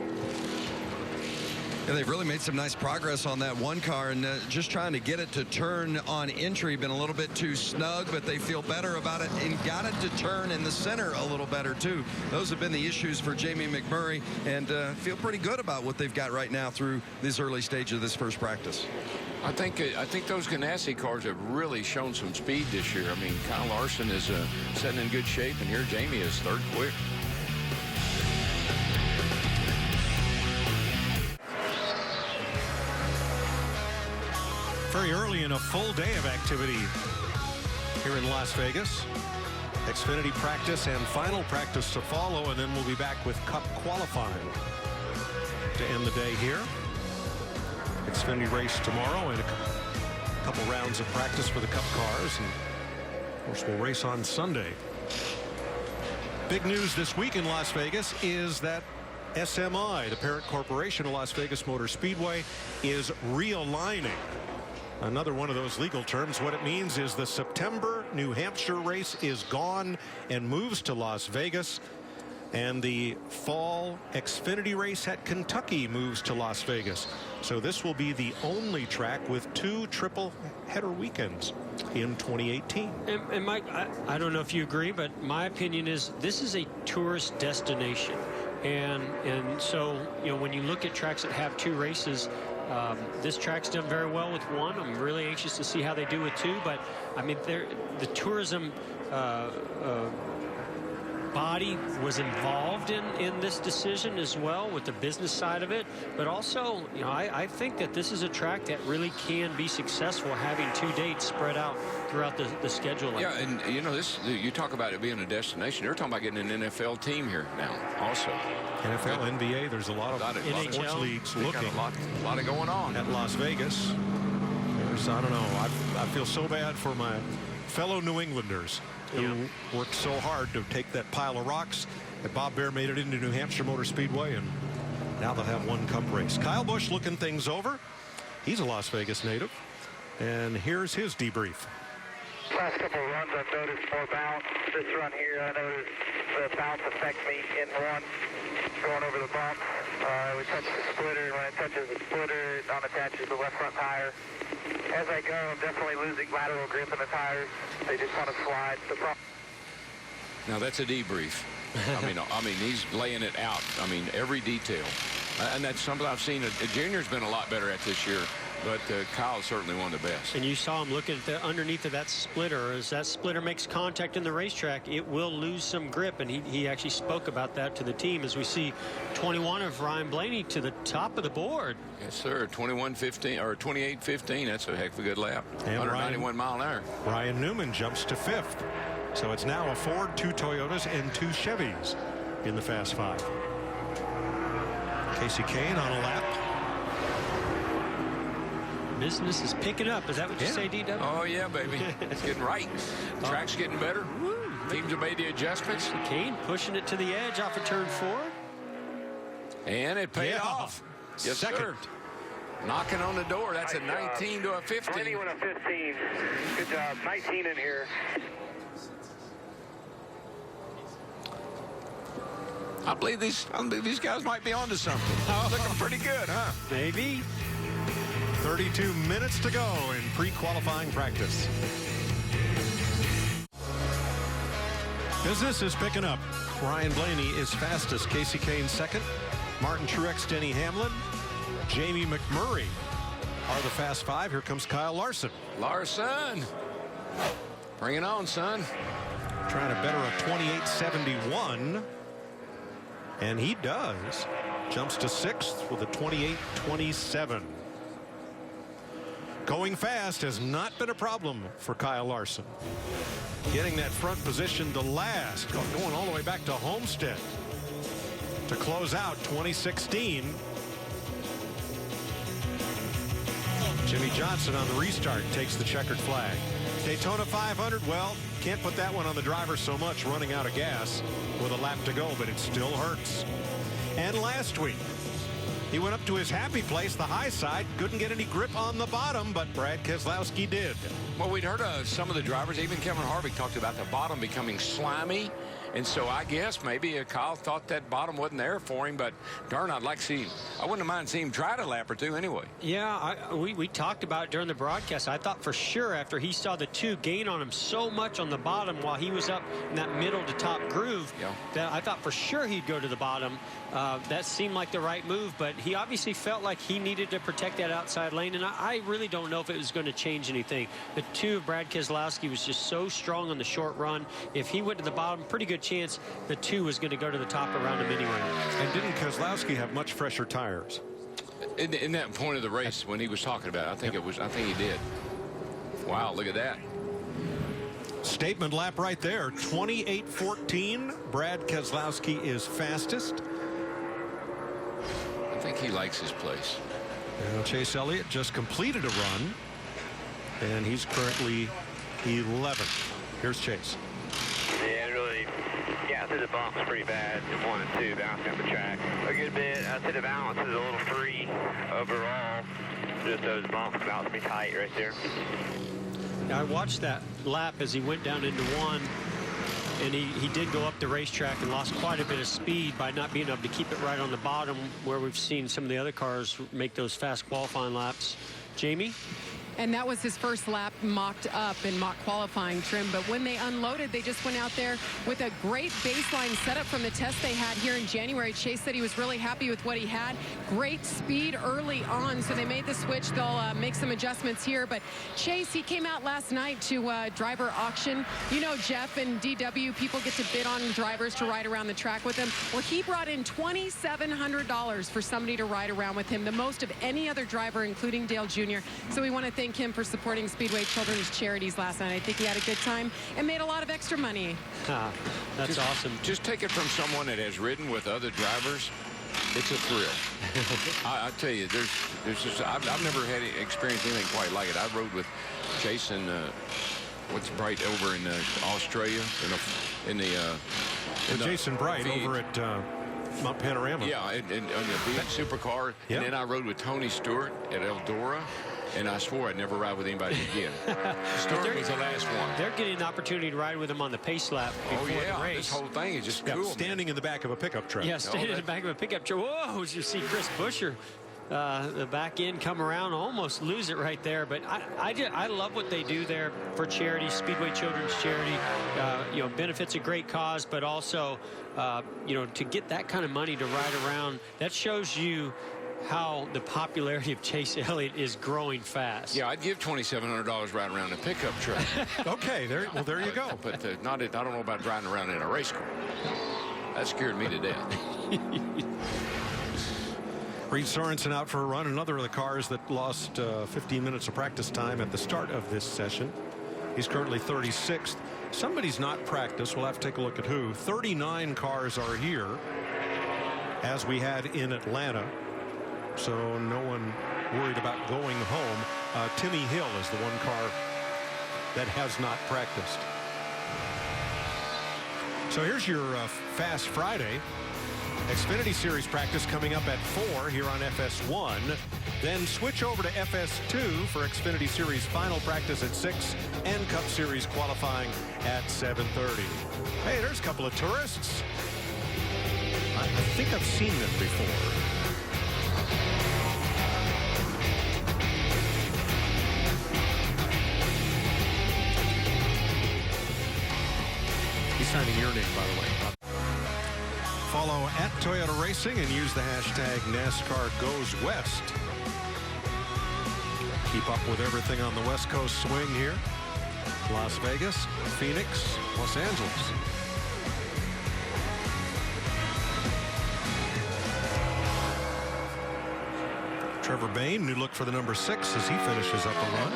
Yeah, they've really made some nice progress on that one car, and just trying to get it to turn on entry. Been a little bit too snug, but they feel better about it and got it to turn in the center a little better too. Those have been the issues for Jamie McMurray, and feel pretty good about what they've got right now through this early stage of this first practice. I think those Ganassi cars have really shown some speed this year. I mean, Kyle Larson is sitting in good shape, and here Jamie is 3rd quick. Very early in a full day of activity here in Las Vegas. Xfinity practice and final practice to follow, and then we'll be back with Cup qualifying to end the day here. Xfinity race tomorrow and a couple rounds of practice for the Cup cars, and of course we'll race on Sunday. Big news this week in Las Vegas is that SMI, the parent corporation of Las Vegas Motor Speedway, is realigning. Another one of those legal terms. What it means is the September New Hampshire race is gone and moves to Las Vegas, and the fall Xfinity race at Kentucky moves to Las Vegas. So this will be the only track with 2 triple header weekends in 2018. And Mike, I don't know if you agree, but my opinion is this is a tourist destination. And so, you know, when you look at tracks that have 2 races, this track's done very well with 1. I'm really anxious to see how they do with 2. But, I mean, the tourism body was involved in this decision as well with the business side of it. But also, you know, I think that this is a track that really can be successful having 2 dates spread out throughout the schedule. Yeah, and, you know, you talk about it being a destination. They're talking about getting an NFL team here now also. NFL, NBA, there's a lot of sports leagues looking. A lot of going on at Las Vegas. I don't know. I feel so bad for my fellow New Englanders who worked so hard to take that pile of rocks. And Bob Bear made it into New Hampshire Motor Speedway, and now they'll have 1 Cup race. Kyle Busch looking things over. He's a Las Vegas native, and here's his debrief. Last couple of runs, I've noticed more bounce. This run here, I noticed the bounce affect me in 1. Going over the bump, we touch the splitter. When it touches the splitter, it unattaches the left front tire. As I go, I'm definitely losing lateral grip in the tires. They just kind of slide. Now that's a debrief. I mean, he's laying it out. I mean, every detail, and that's something I've seen. Junior's been a lot better at this year, but Kyle's certainly one of the best. And you saw him looking at the underneath of that splitter. As that splitter makes contact in the racetrack, it will lose some grip, and he actually spoke about that to the team as we see 21 of Ryan Blaney to the top of the board. Yes, sir. 21.15 or 28.15. That's a heck of a good lap. And 191 mile an hour. Ryan Newman jumps to 5th. So it's now a Ford, 2 Toyotas, and 2 Chevys in the Fast 5. Casey Kane on a lap. Business is picking up. Is that what you say, DW? Oh, yeah, baby. It's getting right. The track's getting better. Teams have made the adjustments. Kane pushing it to the edge off of turn 4. And it paid off. Yes, Second. sir. Knocking on the door. That's a 19 to a 15. 21 to 15. Good job. 19 in here. I believe these guys might be onto something. Looking pretty good, huh? Maybe. 32 minutes to go in pre-qualifying practice. Business is picking up. Ryan Blaney is fastest. Casey Kane second. Martin Truex, Denny Hamlin, Jamie McMurray are the fast five. Here comes Kyle Larson. Larson. Bring it on, son. Trying to better a 28.71. And he does. Jumps to sixth with a 28.27. Going fast has not been a problem for Kyle Larson. Getting that front position to last. Going all the way back to Homestead to close out 2016. Jimmy Johnson on the restart takes the checkered flag. Daytona 500, well, can't put that one on the driver so much, running out of gas with a lap to go, but it still hurts. And last week, he went up to his happy place, the high side, couldn't get any grip on the bottom, but Brad Keselowski did. Well, we'd heard of some of the drivers, even Kevin Harvick talked about the bottom becoming slimy. And so I guess maybe Kyle thought that bottom wasn't there for him, but darn, I'd like to see him. I wouldn't mind seeing him try it a lap or two anyway. Yeah, we talked about it during the broadcast. I thought for sure after he saw the two gain on him so much on the bottom while he was up in that middle to top groove, that I thought for sure he'd go to the bottom. That seemed like the right move, but he obviously felt like he needed to protect that outside lane, and I really don't know if it was going to change anything. The two of Brad Keselowski was just so strong on the short run. If he went to the bottom, pretty good chance the two was going to go to the top around him anyway. And didn't Keselowski have much fresher tires? In that point of the race when he was talking about it, I think he did. Wow, look at that. Statement lap right there. 28.14. Brad Keselowski is fastest. I think he likes his place. Now Chase Elliott just completed a run, and he's currently 11th. Here's Chase. Yeah, really got through the bumps pretty bad in 1 and 2, bouncing up the track a good bit. I'd say the balance is a little free overall. Just those bumps bounce me tight right there. I watched that lap as he went down into one, and he did go up the racetrack and lost quite a bit of speed by not being able to keep it right on the bottom where we've seen some of the other cars make those fast qualifying laps. Jamie? And that was his first lap mocked up in mock qualifying trim. But when they unloaded, they just went out there with a great baseline setup from the test they had here in January. Chase said he was really happy with what he had. Great speed early on, so they made the switch. They'll make some adjustments here. But Chase, he came out last night to driver auction. You know, Jeff and DW, people get to bid on drivers to ride around the track with them. Well, he brought in $2,700 for somebody to ride around with him, the most of any other driver, including Dale Jr. So we want to thank him for supporting Speedway Children's Charities last night. I think he had a good time and made a lot of extra money. That's awesome. Just take it from someone that has ridden with other drivers. It's a thrill. I tell you, there's just I've never had experienced anything quite like it. I rode with Jason, what's Bright over in Australia Jason Bright over at Mount Panorama. Yeah, in the big supercar. Yeah. And then I rode with Tony Stewart at Eldora. And I swore I'd never ride with anybody again. Stewart was the last one. They're getting an opportunity to ride with him on the pace lap before the race. This whole thing is just cool. Standing in the back of a pickup truck. Yeah, standing in the back of a pickup truck. Whoa, as you see Chris Buescher, the back end come around, almost lose it right there. But I love what they do there for charity, Speedway Children's Charity. You know, benefits a great cause, but also, you know, to get that kind of money to ride around, that shows you how the popularity of Chase Elliott is growing fast. Yeah, I'd give $2,700 riding around a pickup truck. Okay, there you go. But I don't know about driving around in a race car. That scared me to death. Reed Sorensen out for a run. Another of the cars that lost 15 minutes of practice time at the start of this session. He's currently 36th. Somebody's not practiced. We'll have to take a look at who. 39 cars are here, as we had in Atlanta. So no one worried about going home. Timmy Hill is the one car that has not practiced. So here's your Fast Friday. Xfinity Series practice coming up at 4 here on FS1. Then switch over to FS2 for Xfinity Series final practice at 6 and Cup Series qualifying at 7:30. Hey, there's a couple of tourists. I I think I've seen them before. He's signing your name, by the way. Follow at Toyota Racing and use the hashtag NASCARGoesWest. Keep up with everything on the West Coast swing here. Las Vegas, Phoenix, Los Angeles. Trevor Bayne, new look for the number 6 as he finishes up a run.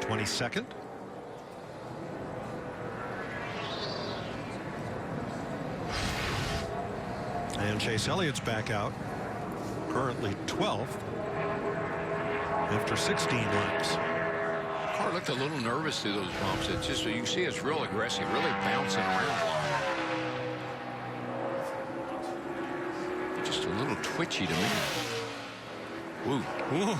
22nd. And Chase Elliott's back out, currently 12th after 16 laps. The car looked a little nervous through those bumps. It's just, you can see it's real aggressive, really bouncing around. Just a little twitchy to me. Woo. Whoa.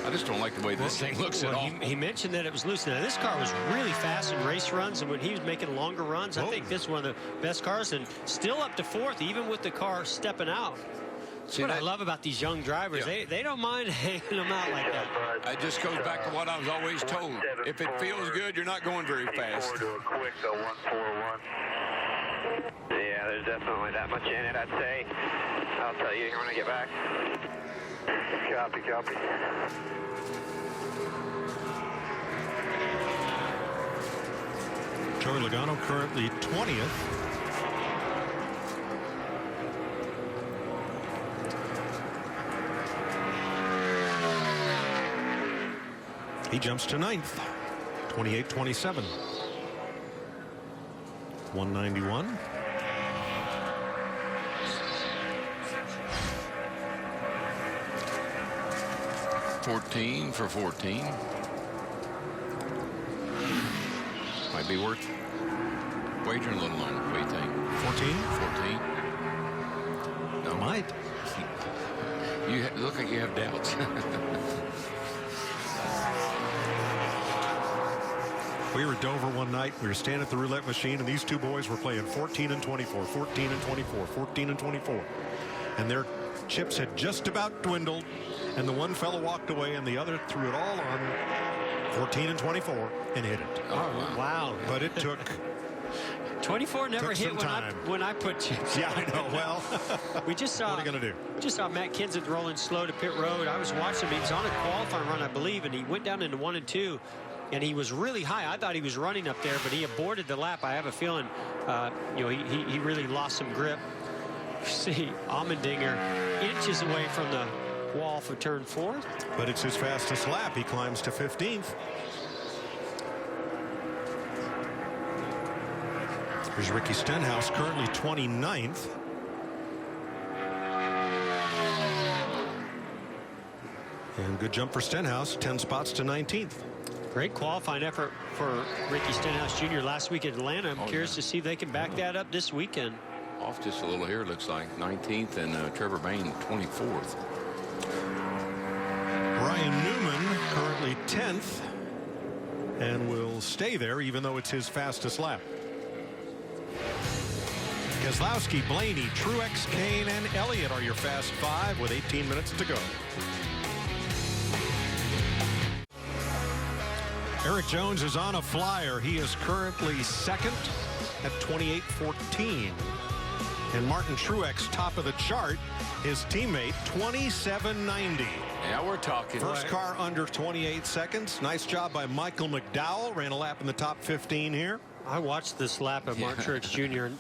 I just don't like the way this thing looks at all. He mentioned that it was loose. Now, this car was really fast in race runs, and when he was making longer runs, I think this is one of the best cars, and still up to 4th, even with the car stepping out. That's what I love about these young drivers. Yeah. They don't mind hanging them out like that. It just goes back to what I was always told. If it feels good, you're not going very fast. Yeah, there's definitely that much in it, I'd say. I'll tell you when I get back. Copy, copy. Joey Logano currently 20th. He jumps to 9th. 28-27. 191. For 14. Might be worth wagering a little on. What do you think? 14? 14? No. Might. You look like you have doubts. We were at Dover one night. We were standing at the roulette machine, and these two boys were playing 14 and 24, 14 and 24, 14 and 24. And their chips had just about dwindled, and the one fellow walked away, and the other threw it all on 14 and 24 and hit it. Oh, wow. But it took 24 never hit when I put chips. Yeah, I know. Well, we just saw. What are you going to do? We just saw Matt Kenseth rolling slow to pit road. I was watching him. He was on a qualifying run, I believe, and he went down into 1 and 2. And he was really high. I thought he was running up there, but he aborted the lap. I have a feeling, he really lost some grip. See, Allmendinger inches away from the wall for turn 4. But it's his fastest lap. He climbs to 15th. Here's Ricky Stenhouse, currently 29th. And good jump for Stenhouse, 10 spots to 19th. Great qualifying effort for Ricky Stenhouse Jr. last week at Atlanta. I'm curious to see if they can back that up this weekend. Off just a little here, looks like 19th, and Trevor Bayne 24th. Ryan Newman currently 10th and will stay there even though it's his fastest lap. Keselowski, Blaney, Truex, Kane, and Elliott are your fast 5 with 18 minutes to go. Eric Jones is on a flyer. He is currently 2nd at 28.14. And Martin Truex, top of the chart, his teammate, 27.90. Yeah, we're talking. First car under 28 seconds. Nice job by Michael McDowell. Ran a lap in the top 15 here. I watched this lap of Martin Truex Jr. and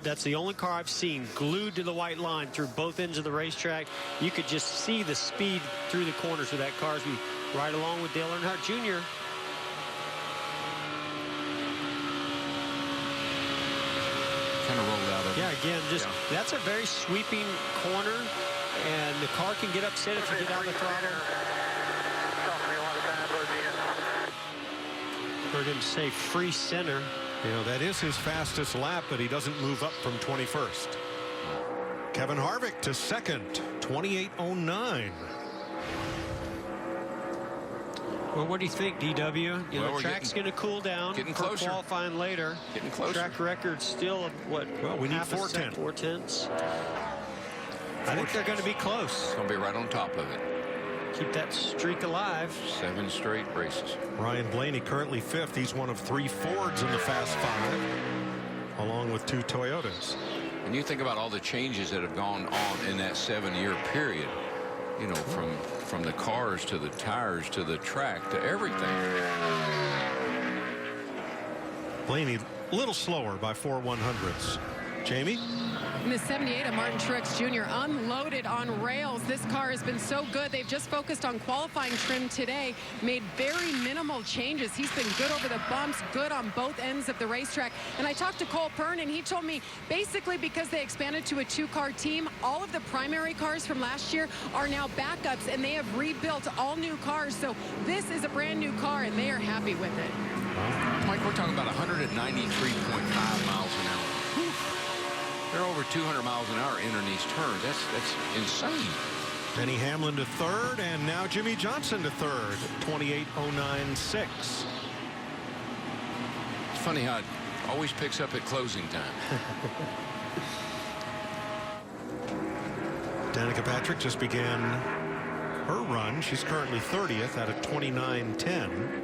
that's the only car I've seen glued to the white line through both ends of the racetrack. You could just see the speed through the corners of that car as we ride along with Dale Earnhardt Jr. Kind of rolled out of Yeah, again, that's a very sweeping corner, and the car can get upset if you get out of the throttle. Heard him say free center. You know, that is his fastest lap, but he doesn't move up from 21st. Kevin Harvick to 2nd, 28.09. Well, what do you think, DW? You know, Well, the track's going to cool down. getting for closer. Qualifying later. Getting closer. Track record still of what? Well, we need half a 4:10. 4:10. I think they're going to be close. It's going to be right on top of it. Keep that streak alive. 7 straight races. Ryan Blaney currently 5th. He's one of 3 Fords in the Fast 5, along with 2 Toyotas. And you think about all the changes that have gone on in that 7-year period, you know, from the cars to the tires to the track to everything. Blaney a little slower by 4 100ths. Jamie? In the 78 of Martin Truex Jr. unloaded on rails. This car has been so good. They've just focused on qualifying trim today, made very minimal changes. He's been good over the bumps, good on both ends of the racetrack. And I talked to Cole Pern, and he told me basically because they expanded to a 2-car team, all of the primary cars from last year are now backups, and they have rebuilt all new cars. So this is a brand new car, and they are happy with it. Mike, we're talking about 193.5 miles an hour. They're over 200 miles an hour entering these turns. That's insane. Denny Hamlin to 3rd, and now Jimmy Johnson to 3rd. 28.096. It's funny how it always picks up at closing time. Danica Patrick just began her run. She's currently 30th at a 29.10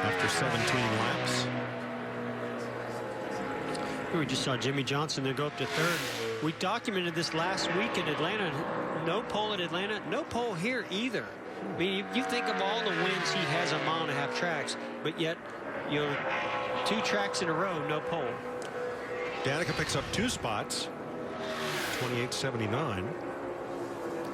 after 17 laps. We just saw Jimmy Johnson there go up to 3rd. We documented this last week in Atlanta. No pole at Atlanta, no pole here either. I mean, you think of all the wins he has on 1.5 tracks, but yet, you know, 2 tracks in a row, no pole. Danica picks up 2 spots. 28.79.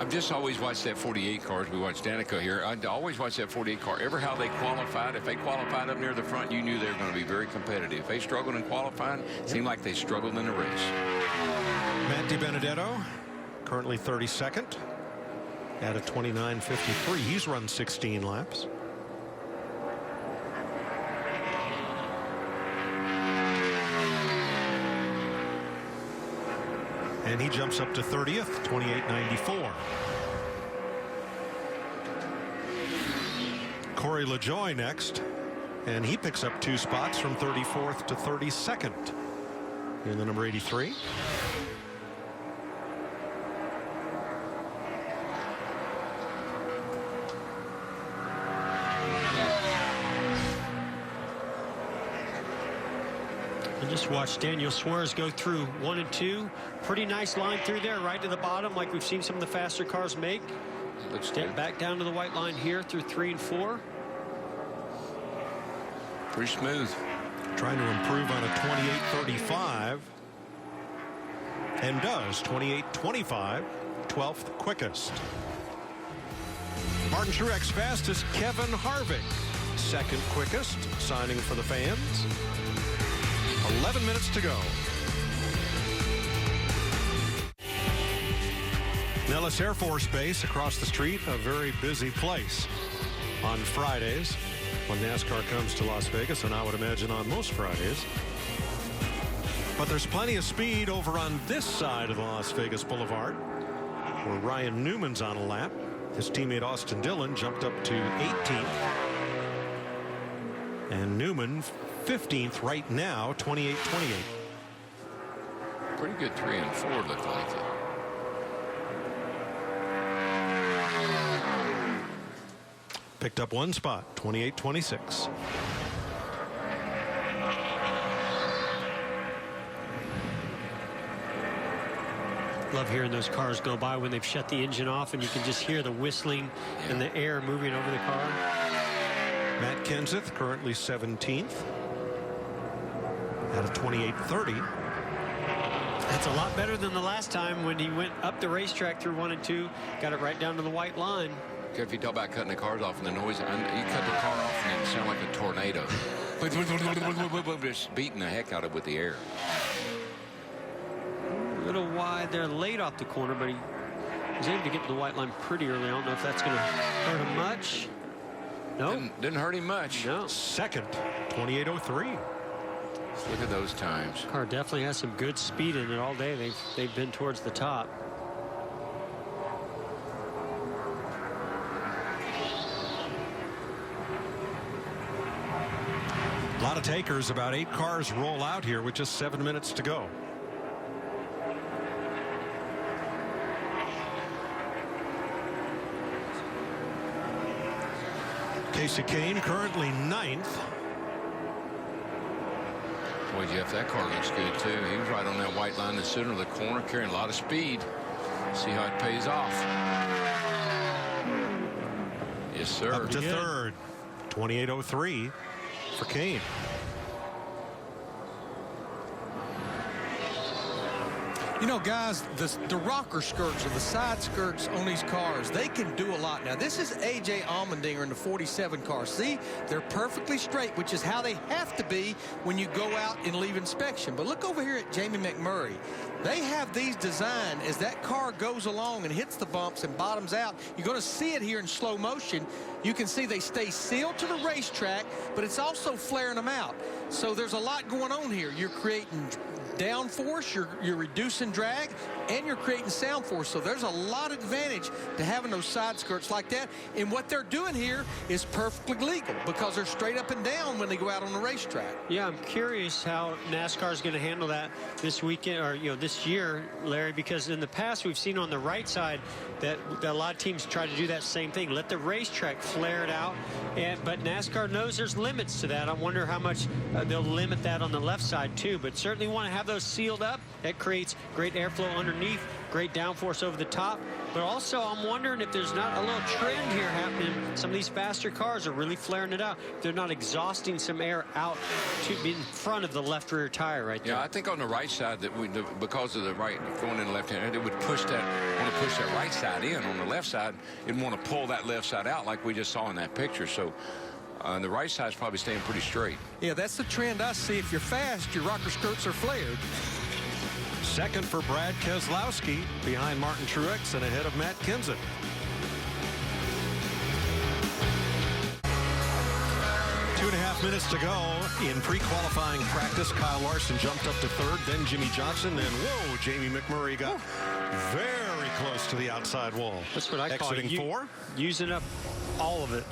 I've just always watched that 48 car as we watched Danica here. I always watched that 48 car. Ever how they qualified. If they qualified up near the front, you knew they were going to be very competitive. If they struggled in qualifying, it seemed like they struggled in the race. Matt DiBenedetto, currently 32nd at a 29.53. He's run 16 laps. And he jumps up to 30th, 28.94. Corey LaJoie next, and he picks up 2 spots from 34th to 32nd in the number 83. Just watch Daniel Suarez go through 1 and 2. Pretty nice line through there, right to the bottom, like we've seen some of the faster cars make. Looks Step good. back down to the white line here through 3 and 4. Pretty smooth. Trying to improve on a 28.35. And does. 28.25. 12th quickest. Martin Truex fastest. Kevin Harvick 2nd quickest. Signing for the fans. 11 minutes to go. Nellis Air Force Base across the street, a very busy place on Fridays when NASCAR comes to Las Vegas, and I would imagine on most Fridays. But there's plenty of speed over on this side of the Las Vegas Boulevard, where Ryan Newman's on a lap. His teammate Austin Dillon jumped up to 18th. And Newman 15th right now, 28.28. Pretty good 3 and 4 look like it. Picked up 1 spot, 28.26. Love hearing those cars go by when they've shut the engine off and you can just hear the whistling and the air moving over the car. Matt Kenseth currently 17th at a 28.30. That's a lot better than the last time when he went up the racetrack through 1 and 2, got it right down to the white line. If you talk about cutting the cars off and the noise, you cut the car off and it sounds like a tornado. Just beating the heck out of it with the air. A little wide there, late off the corner, but he was able to get to the white line pretty early. I don't know if that's going to hurt him much. No. Didn't hurt him much. No. 2nd, 28.03. Look at those times. Car definitely has some good speed in it all day. They've been towards the top. lot of takers. About 8 cars roll out here with just 7 minutes to go. Casey Kane currently 9th. Boy, Jeff, that car looks good too. He was right on that white line in the center of the corner, carrying a lot of speed. See how it pays off. Yes, sir. Up to third. 28.03 for Kane. You know, guys, the rocker skirts or the side skirts on these cars, they can do a lot. Now, this is A.J. Allmendinger in the 47 car. See, they're perfectly straight, which is how they have to be when you go out and leave inspection. But look over here at Jamie McMurray. They have these designed as that car goes along and hits the bumps and bottoms out. You're going to see it here in slow motion. You can see they stay sealed to the racetrack, but it's also flaring them out. So there's a lot going on here. You're creating downforce, you're reducing drag, and you're creating sound force. So there's a lot of advantage to having those side skirts like that. And what they're doing here is perfectly legal because they're straight up and down when they go out on the racetrack. Yeah, I'm curious how NASCAR is going to handle that this weekend, or this year, Larry, because in the past we've seen on the right side that a lot of teams try to do that same thing, let the racetrack flare it out, but NASCAR knows there's limits to that. I wonder how much they'll limit that on the left side too, but certainly want to have those sealed up. That creates great airflow underneath, great downforce over the top. But also, I'm wondering if there's not a little trend here happening. Some of these faster cars are really flaring it out. They're not exhausting some air out to in front of the left rear tire right there. Yeah, I think on the right side that because of the right going in the left hand, it would push that right side in. On the left side, it'd want to pull that left side out like we just saw in that picture. So the right side's probably staying pretty straight. Yeah, that's the trend I see. If you're fast, your rocker skirts are flared. Second for Brad Keselowski, behind Martin Truex and ahead of Matt Kenseth. Two and a half minutes to go in pre-qualifying practice. Kyle Larson jumped up to third, then Jimmy Johnson, and whoa, Jamie McMurray got very close to the outside wall. That's what I call exiting four. Using up all of it.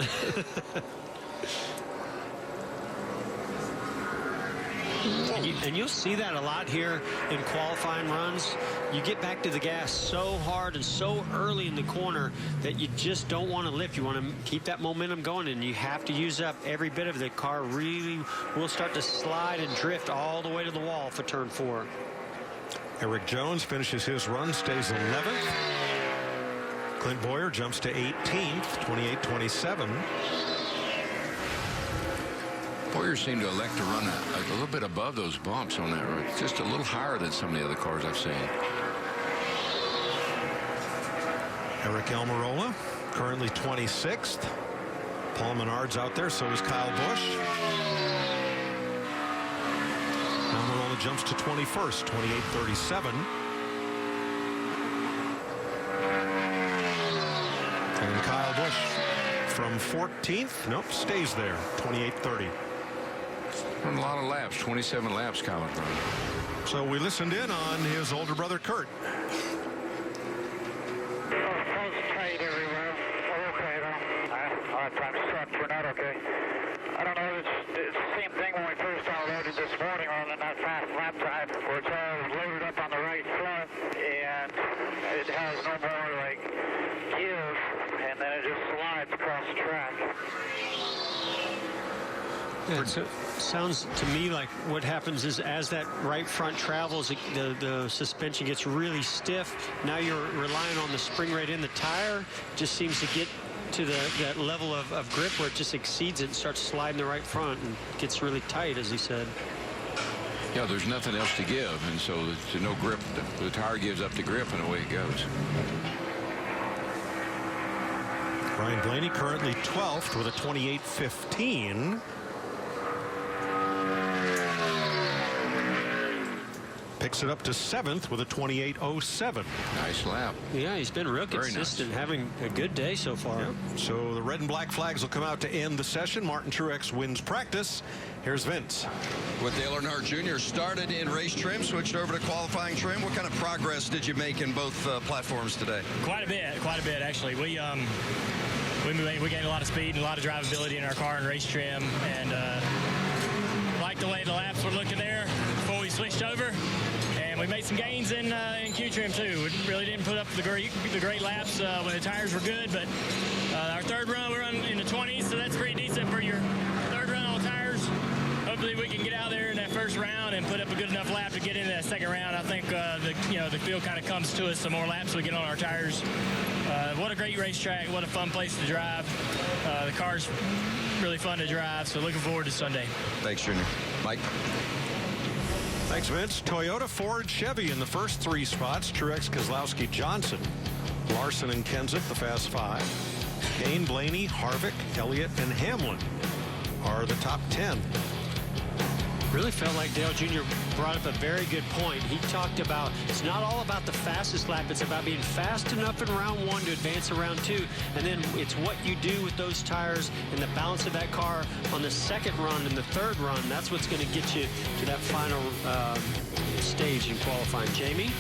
And you'll see that a lot here in qualifying runs. You get back to the gas so hard and so early in the corner that you just don't want to lift. You want to keep that momentum going, and you have to use up every bit of it. The car really will start to slide and drift all the way to the wall for turn 4. Eric Jones finishes his run, stays 11th. Clint Boyer jumps to 18th, 28-27. Boyer seemed to elect to run a little bit above those bumps on that road. Just a little higher than some of the other cars I've seen. Eric Almirola, currently 26th. Paul Menard's out there, so is Kyle Busch. Almirola jumps to 21st, 28-37. And Kyle Busch from 14th, nope, stays there, 28-30. Run a lot of laps, 27 laps, Kyle. So we listened in on his older brother, Kurt. Tight everywhere. Okay, though. Our time sucked. We're not okay. I don't know. It's the same thing when we first unloaded this morning on that fast lap time, where it's all loaded up on the right front, and it has no more, like, give, and then it just slides across the track. Yeah, so it sounds to me like what happens is as that right front travels, the suspension gets really stiff. Now you're relying on the spring rate in the tire. Just seems to get to that level of grip where it just exceeds it and starts sliding the right front and gets really tight, as he said. Yeah, there's nothing else to give, and so there's no grip. The tire gives up the grip, and away it goes. Ryan Blaney currently 12th with a 28-15. Picks it up to 7th with a 28-07. Nice lap. Yeah, he's been real consistent, having a good day so far. Yep. So the red and black flags will come out to end the session. Martin Truex wins practice. Here's Vince. With Dale Earnhardt Jr. started in race trim, switched over to qualifying trim. What kind of progress did you make in both platforms today? Quite a bit, actually. We gained a lot of speed and a lot of drivability in our car and race trim, and switched over, and we made some gains in Q trim too. We really didn't put up the great laps when the tires were good, but our third run we run in the 20s, so that's pretty decent for your third run on tires. Hopefully we can get out there in that first round and put up a good enough lap to get into that second round. I think the field kind of comes to us some more laps so we get on our tires. What a great racetrack! What a fun place to drive. The car's really fun to drive, so looking forward to Sunday. Thanks, Junior. Mike? Thanks, Vince. Toyota, Ford, Chevy in the first 3 spots. Truex, Keselowski, Johnson, Larson, and Kenseth, the Fast 5. Kane, Blaney, Harvick, Elliott, and Hamlin are the top 10. Really felt like Dale Jr. brought up a very good point. He talked about it's not all about the fastest lap. It's about being fast enough in round 1 to advance to round 2. And then it's what you do with those tires and the balance of that car on the second run and the third run. That's what's going to get you to that final stage in qualifying. Jamie?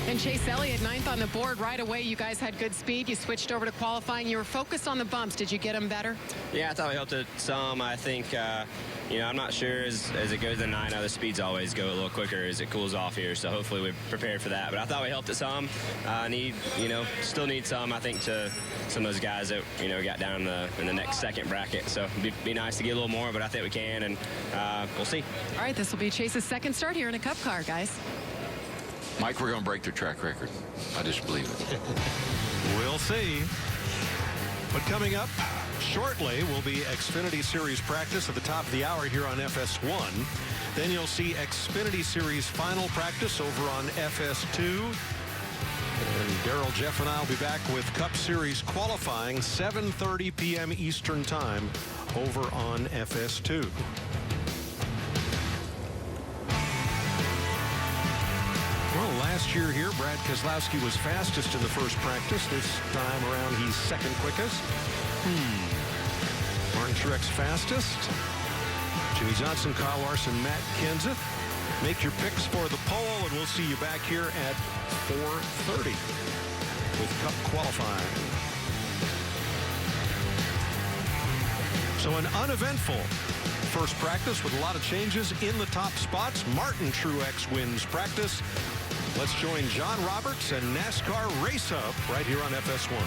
And Chase Elliott, 9th on the board right away. You guys had good speed. You switched over to qualifying. You were focused on the bumps. Did you get them better? Yeah, I thought we helped it some. I think, I'm not sure as it goes to 9, the speeds always go a little quicker as it cools off here. So hopefully we're prepared for that. But I thought we helped it some. Still need some, I think, to some of those guys that, got down in the next second bracket. So it'd be nice to get a little more, but I think we can, and we'll see. All right, this will be Chase's second start here in a Cup car, guys. Mike, we're going to break their track record. I just believe it. We'll see. But coming up shortly will be Xfinity Series practice at the top of the hour here on FS1. Then you'll see Xfinity Series final practice over on FS2. And Daryl, Jeff, and I will be back with Cup Series qualifying 7:30 p.m. Eastern Time over on FS2. Well, last year here, Brad Keselowski was fastest in the first practice. This time around, he's second quickest. Martin Truex fastest. Jimmy Johnson, Kyle Larson, Matt Kenseth. Make your picks for the poll, and we'll see you back here at 4:30 with Cup qualifying. So an uneventful first practice with a lot of changes in the top spots. Martin Truex wins practice. Let's join John Roberts and NASCAR Race Hub right here on FS1.